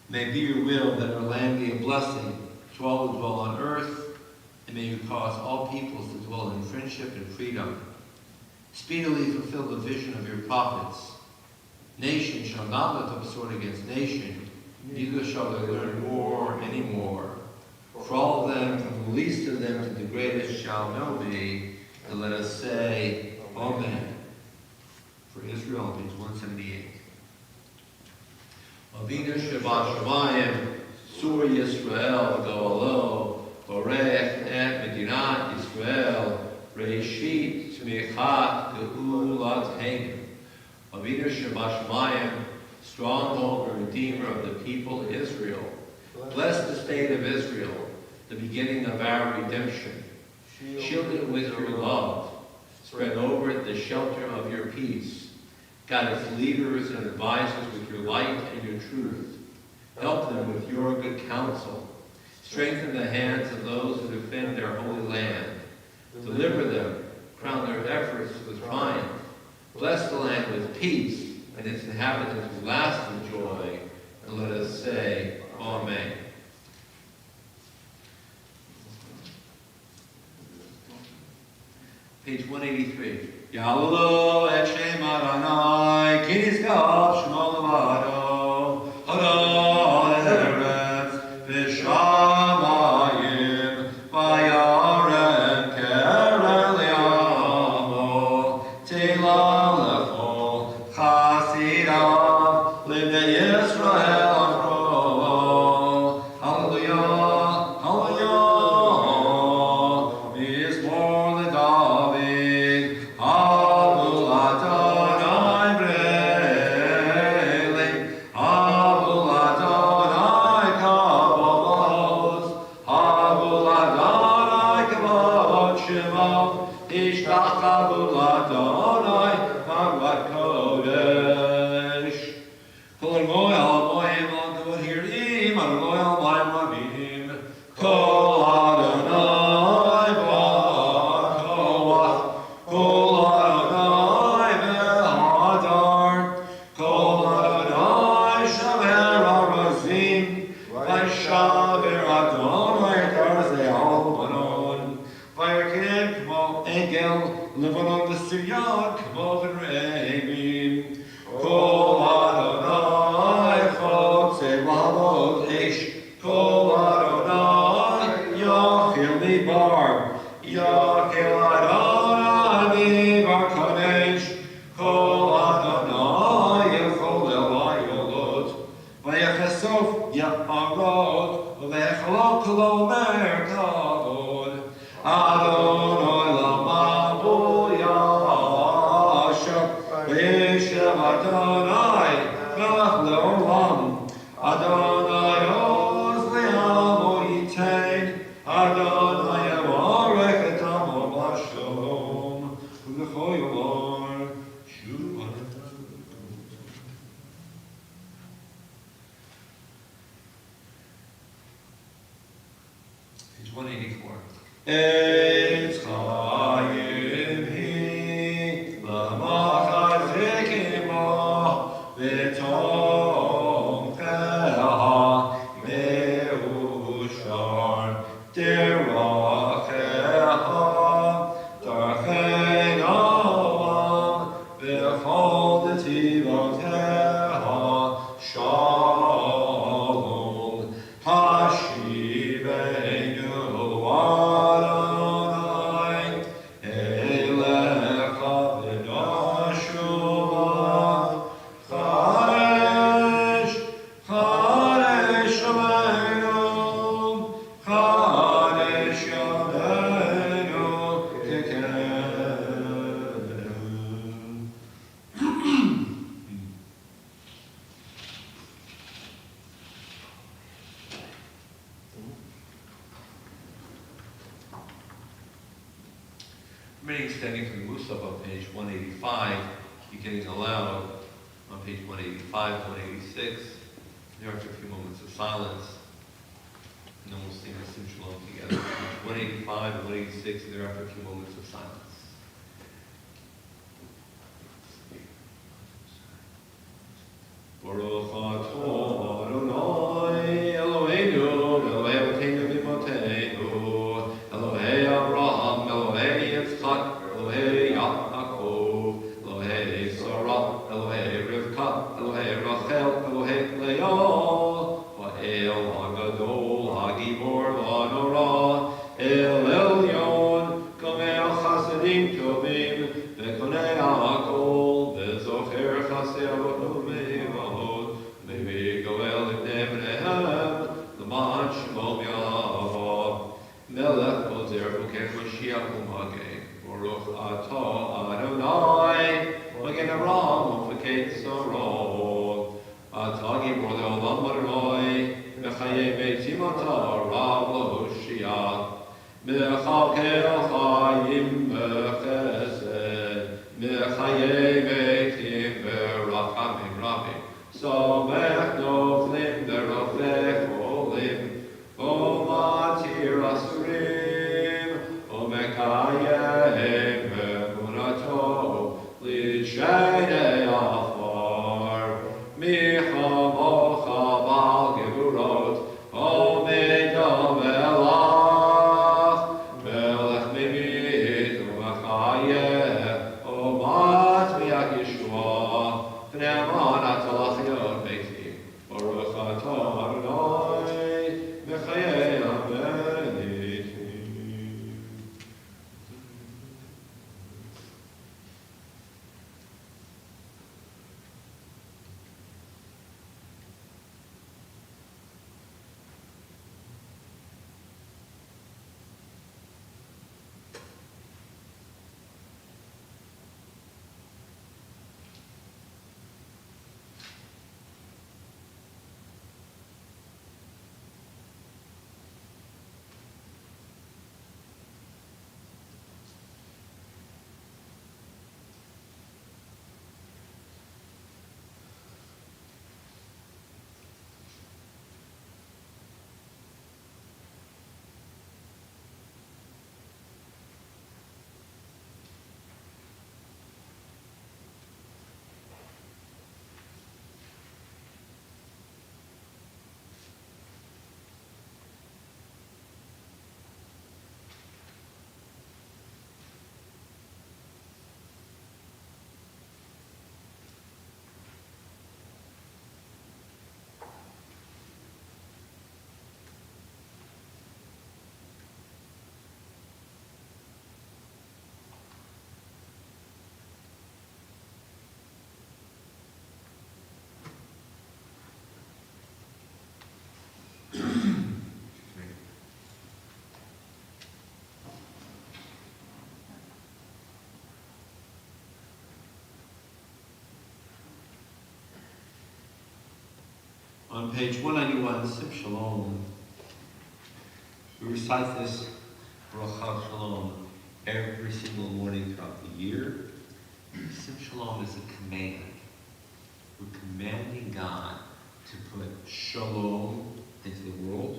May be your will that our land be a blessing to all who dwell on earth, and may you cause all peoples to dwell in friendship and freedom. Speedily fulfill the vision of your prophets, Nation shall not lift up sword against nation, neither shall they learn war anymore. For all of them, from the least of them to the greatest, shall know me, and let us say, Amen. For Israel, page 178. Avinu Shabbat Shamayim, Sur Yisrael, Go'alo, Borech et Medinat Yisrael, Reishit Tzmichat Geulatenu. Avinu Shabbat Shamayim, stronghold and redeemer of the people Israel. Bless the state of Israel, the beginning of our redemption. Shield it with your love. Spread over it the shelter of your peace. Guide its leaders and advisors with your light and your truth. Help them with your good counsel. Strengthen the hands of those who defend their holy land. Deliver them. Crown their efforts with triumph. Bless the land with peace and its inhabitants with lasting joy. And let us say, Amen. Page 183. Ya'alulu et Shem Adonai, ki nizkaf shmo levado, hado eretz v'shamayim, v'yarem keren li'amo, teilah lecho chasidav, libnei Yisrael amro. Hallelujah, hallelujah, mizmor leDavid, Avul Adonai breiling, Avul Adonai kavod, Avul Adonai kavod shemo, Ishtach Avul Adonai magvat kodesh. Kol moy al moyim al gavod hirim, al moy al moyim rabim, Kol Adonai b'koach, Kol Adonai b'hadar, Kol Adonai shaver arazim, V'shaver Adonai tarzei albanon, V'yarkem k'mo egel, Lebanon v'siryad k'mo v'reimim, Kol Adonai chotzei lavod esh, Kol Adonai yachil mibar, Yachil Adonai mibar kodesh, Kol Adonai yachol elayolot, V'yachasof ya'arot, V'yachalot k'lo merkavod, Adonai lamabu yashar, V'yishem Adonai melech le'olam, Adonai oz le'amo yitain, Adonai yavarech et amo b'shalom, U'lecho yomar shuvat. Page 184. Eitz chayim hi, l'machzik imo, v'tomcheha, me'ushar, deracheha, darchei noam, v'chol netivoteha, shalom, hashivenu Adonai, elecha v'nashuvah, Chadesh, Chadesh Yameinu, Chadesh Yameinu, Kekenu. Remaining standing from the Musaf on page 185, beginning aloud on page 185, 186. Thereafter a few moments of silence, and then we'll sing the Sim Shalom together. Page 185 and 186, and thereafter a few moments of silence. Baruch atah Adonai Eloheinu, Elohei Avotenu v'Imotenu, Elohei Abraham, Elohei Yitzchak, Elohei Yaakov, Elohei Sarah, Elohei Rivka, Uken Mashiach Umage, Baruch Atah Adonai, Magen Avraham Ufekei Tzorot, Atah Gibor Leolam Adonai, Mechayei Beitim Atah Rav L'Hoshiach, Mechalkei Chayim Bechesed, Mechayei Beitim Berachamim Rabim, Somech Noflim Derofech Olim, Omatir Asurim, Omekayem Bemunato, Lidshene Afar, Michamocha Bal Gevurot, Omedom Elach, Melech Mimit, Omachayeh, Omat Miach Yeshua, Pneman Atalachiot Beitim, Baruch Atah Adonai, Mechayei HaBeitim. On page 191, Sim Shalom, we recite this Bracha Shalom every single morning throughout the year. Sim Shalom is a command. We're commanding God to put Shalom into the world.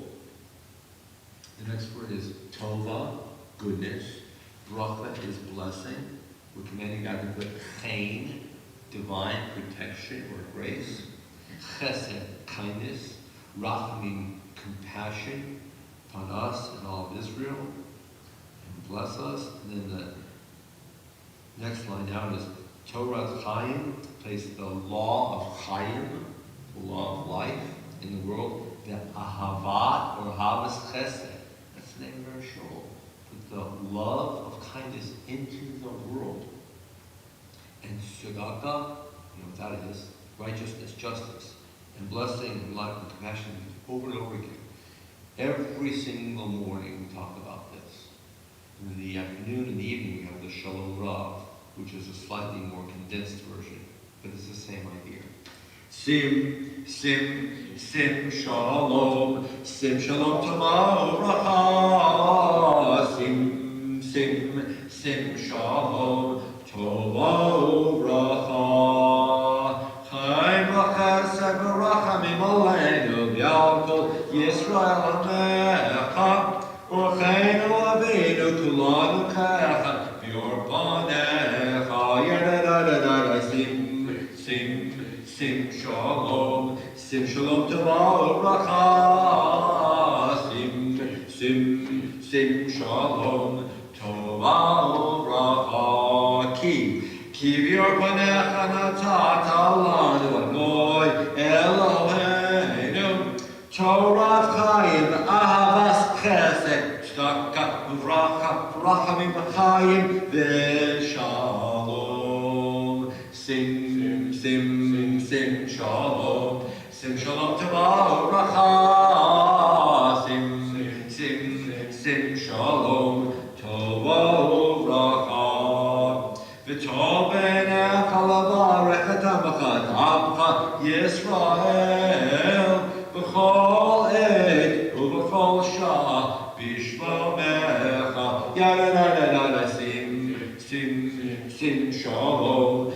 The next word is Tova, goodness. Bracha is blessing. We're commanding God to put Chain, divine protection or grace. Chesed, kindness. Rachamim, compassion upon us and all of Israel. And bless us. And then the next line down is Torah Chaim, place the law of Chaim, the law of life in the world. The Ahavat or Ahavas Chesed, that's the name of our shul. Put the love of kindness into the world. And Tzedakah, you know what that is, righteousness, justice, and blessing and love and compassion over and over again. Every single morning we talk about this. In the afternoon and the evening we have the Shalom Rav, which is a slightly more condensed version, but it's the same idea. Sim, sim, sim, shalom, sim, shalom, tama, uvracha, sim, sim, sim, shalom, tova, uvracha, chaim, v'chesed, v'rachamim aleinu, v'yalkol, Yisrael amecha, u'cheinu avinu, kulanu kecha, v'yorbanecha, yadadadadada, sim, sim, sim shalom tova uvracha, sim shalom tova uvracha. Ki v'yorbanecha natata lanu Adonai Eloheinu Torah chaim ahavas chesed tzedakah uvracha rachamim v'chaim v'shalom. Sim shalom tova uvracha, sim shalom Sim shalom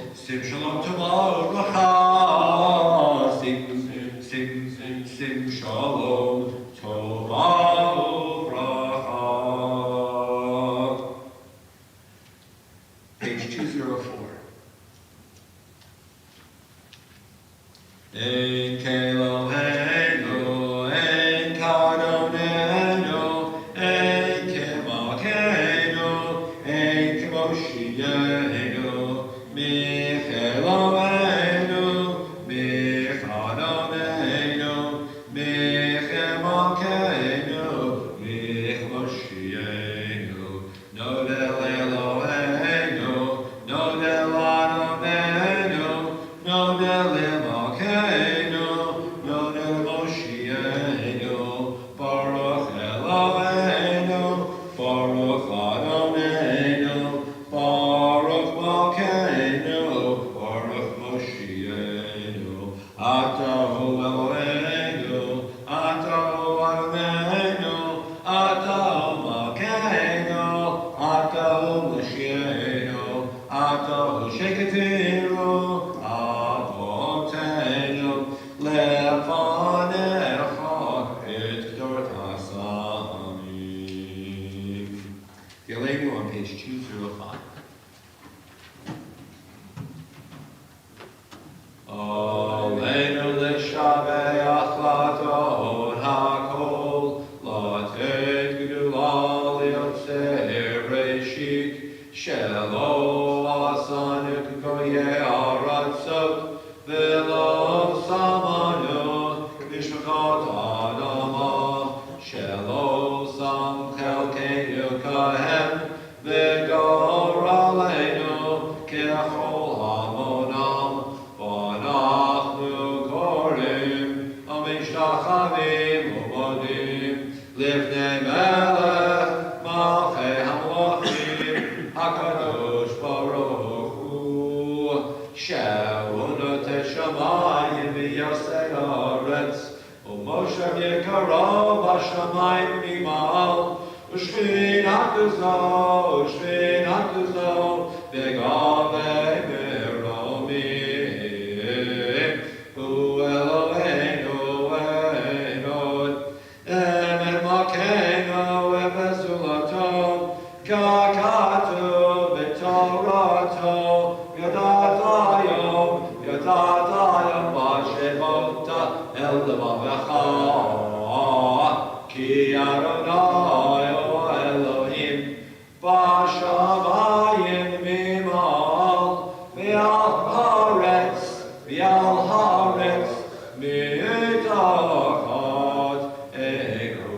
tomorrow. Sim shalom tomorrow. Page 204. En Kelohenu, en Kadonenu, en Kemakenu, en Kemoshienu, Michelohenu, Michadonenu, Michemakenu, Michemoshienu, Nodel Elohenu, Nodel Adonenu, Nodel Eloheinu, Nodel Moshienu, Baruch Eloheinu, Baruch Adonenu, Baruch Malkeinu, Baruch Moshienu, Atahu Eloheinu, Atahu Adonenu, Atahu Malkeinu, Atahu Moshienu, Atahu Sheketiru, Avotenu, Lefanecha et Dortasamim. Yelenu on page 205. Aleinu l'shabeach laton hakol, latet gedula liotzer reshit, shelo asanu koye aratzot, velo samanu mishpachot adama, shelo sam chelkeinu kahem, v'gor aleinu kechol hamonam, v'anachnu korim, amishtachavim u'modim, livnei melech, malchei hamlochim, hakadosh baruch hu, she'unot hashamayim v'yasei haaretz, u'moshev yekarov hashamayim mimal, u'shvinat kuzo, v'gavei meromim, hu Eloheinu Enod, emet malkeinu evezulato, kakatu v'torato, yadadayom b'shemota el levavecha, ki Adonai o Elohim, b'shamayim mimal, v'al haaretz, mitachat Echad.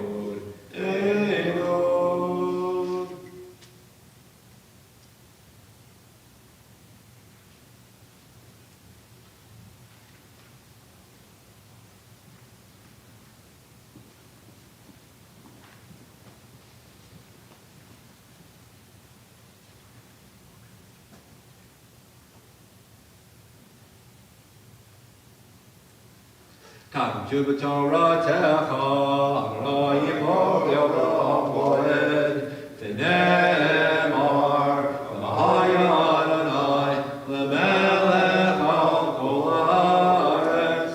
Come to the Torah Techa, Ra'yimor Yoram Moed, V'nemar, V'haya Adonai, L'melech al kol haaretz,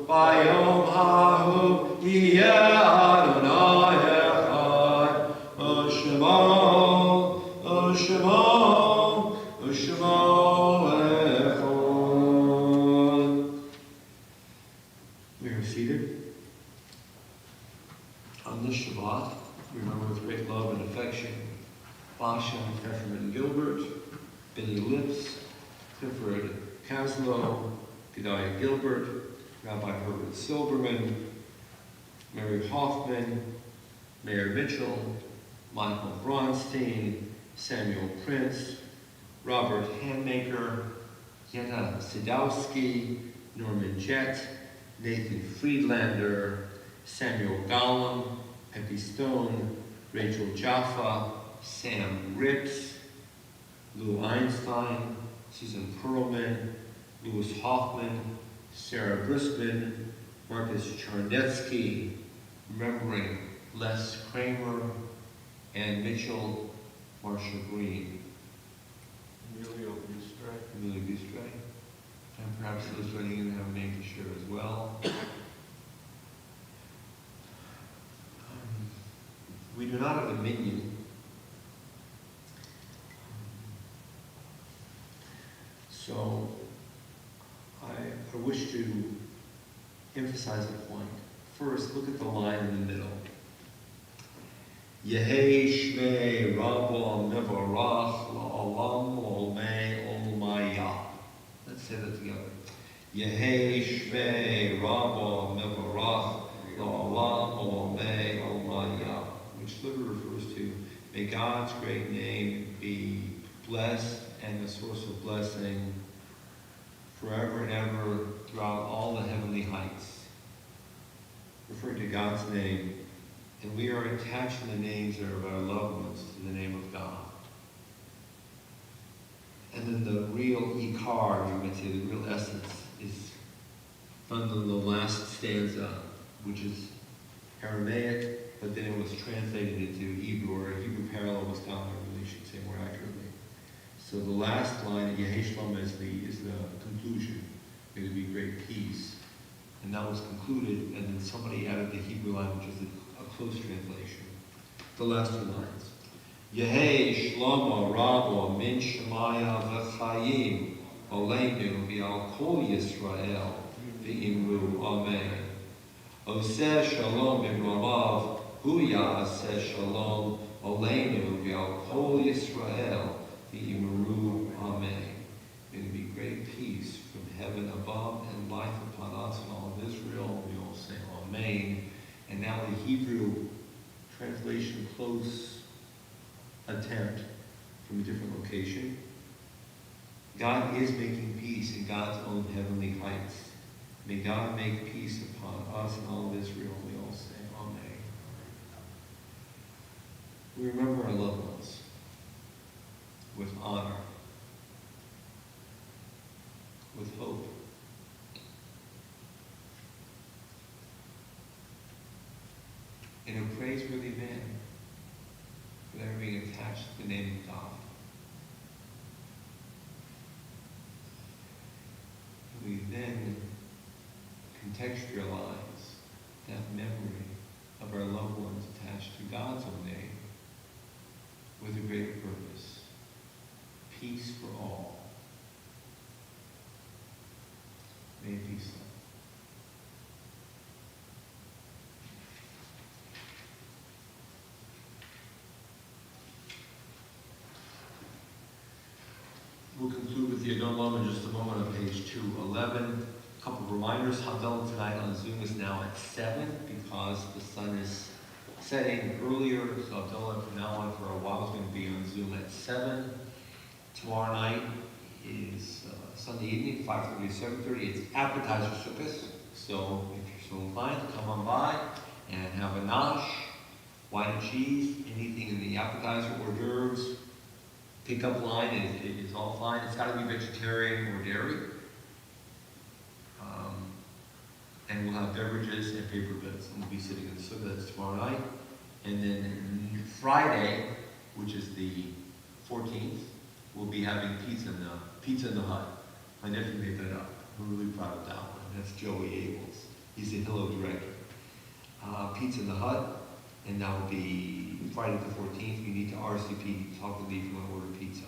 Bayom hahu, Yiyeh Adonai echad, U'shemo We are seated. On this Shabbat, we remember with great love and affection Basha Pfefferman Gilbert, Billy Lips, Clifford Caslow, Gedaliah Gilbert, Rabbi Herbert Silberman, Mary Hoffman, Mayor Mitchell, Michael Bronstein, Samuel Prince, Robert Handmaker, Yetta Sadowski, Norman Jett, Nathan Friedlander, Samuel Gollum, Peppy Stone, Rachel Jaffa, Sam Ripps, Lou Einstein, Susan Perlman, Louis Hoffman, Sarah Briskman, Marcus Charnetsky, remembering Les Kramer, and Mitchell Marcia Green. Emilio Bustre. Amelia Bustre. And perhaps those joining in have a name to share as well. We do not have a minion. So I wish to emphasize a point. First, look at the line in the middle. Yehei Shmei Rabba Mevarach La'olam Olmei Olmaya. Let's say that together. Yehei Shmei Rabba Mevarach La'olam Olmei Olmaya, which literally refers to, may God's great name be blessed and the source of blessing forever and ever throughout all the heavenly heights. Referring to God's name, and we are attaching the names of our loved ones to the name of God. And then the real ikar, you might say, the real essence, is found in the last stanza, which is Aramaic, but then it was translated into Hebrew, or a Hebrew parallel was found, I really should say more accurately. So the last line, Yehei Shalom, is the conclusion. May there be great peace. And that was concluded, and then somebody added the Hebrew line, which is a close translation. The last two lines. Yehei Shlomo Rabo Min Shemaya V'Chayim Oleinu V'Al Kol Yisrael V'Imru Amen. Oseh Shalom B'Ramav Hu Ya'aseh Shalom Oleinu V'Al Kol Yisrael V'Imru Amen. May there be great peace from heaven above and life upon us and all of Israel. We all say Amen. And now the Hebrew translation close attempt from a different location. God is making peace in God's own heavenly heights. May God make peace upon us and all of Israel. We all say Amen. We remember our loved ones with honor, with hope. In a praiseworthy man, for their being attached to the name of God. We then contextualize that memory of our loved ones attached to God's own name with a greater purpose. Peace for all. May it be so. We'll conclude with the Adon Lam in just a moment on page 211. A couple of reminders. Havdalah tonight on Zoom is now at 7 because the sun is setting earlier. So Havdalah from now on for a while is going to be on Zoom at 7. Tomorrow night is Sunday evening, 5:30 to 7:30. It's appetizer sukkahs. So if you're so inclined, come on by and have a nosh, wine and cheese, anything in the appetizer, hors d'oeuvres. Pickup line is all fine. It's got to be vegetarian or dairy. And we'll have beverages and paper goods. And we'll be sitting in the sukkah. That's tomorrow night. And then Friday, which is the 14th, we'll be having pizza in the hut. My nephew made that up. I'm really proud of that one. That's Joey Abels. He's the Hillo director. Pizza in the hut, and that will be Friday the 14th. You need to RSVP, talk with me if you want to order pizza.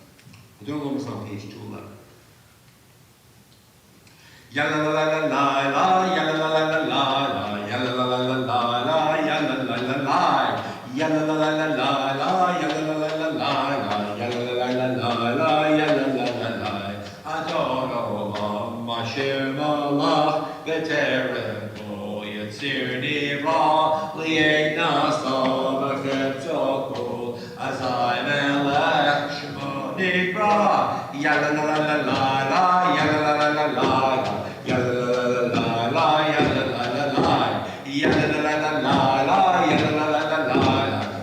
I don't know what's on page 211. Ya la la la la la, ya la la la la la, ya la la la la la, ya la la la la, ya la la la la la, ya la la la la la, ya la la la la, ya la la la la. Adon Olam Asher Malach V'Terem Yitzir Nivra Li'ed Nasa V'Chetzo Kol Azai Melech Shemo Nivra Ya la la la la la, ya la la la la la, ya la la la la la, ya la la la la, ya la la la la la, ya la la la la la,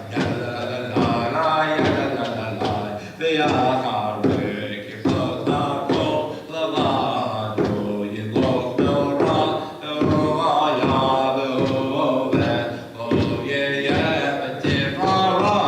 ya la la la la la, ya la la la la. Ve'acharek yiflot hakol lavado yimlok me'ora me'oraya ve'ovet lo yeyeh v'tivara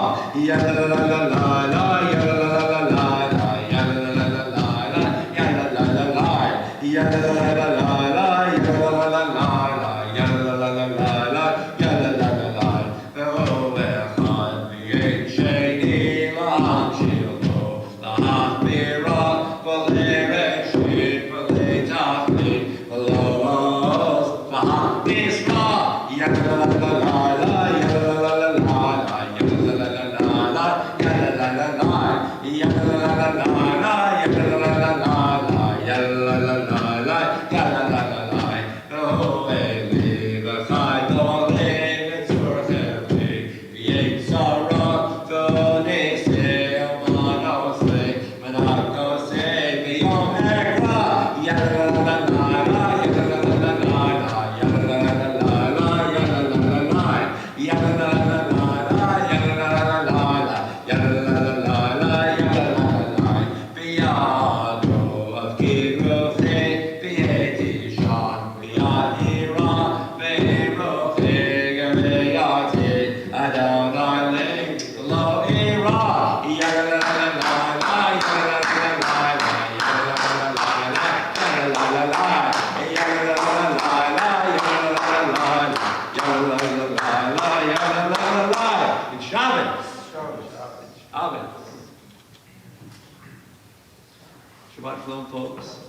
Shabbat shalom, folks.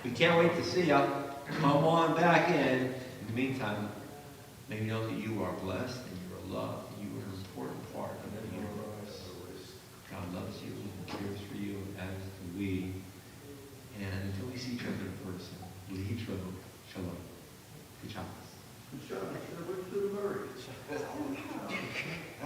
We can't wait to see you. Come on back in. In the meantime, may you know that you are blessed and you are loved and you are an important part of the universe. God loves you.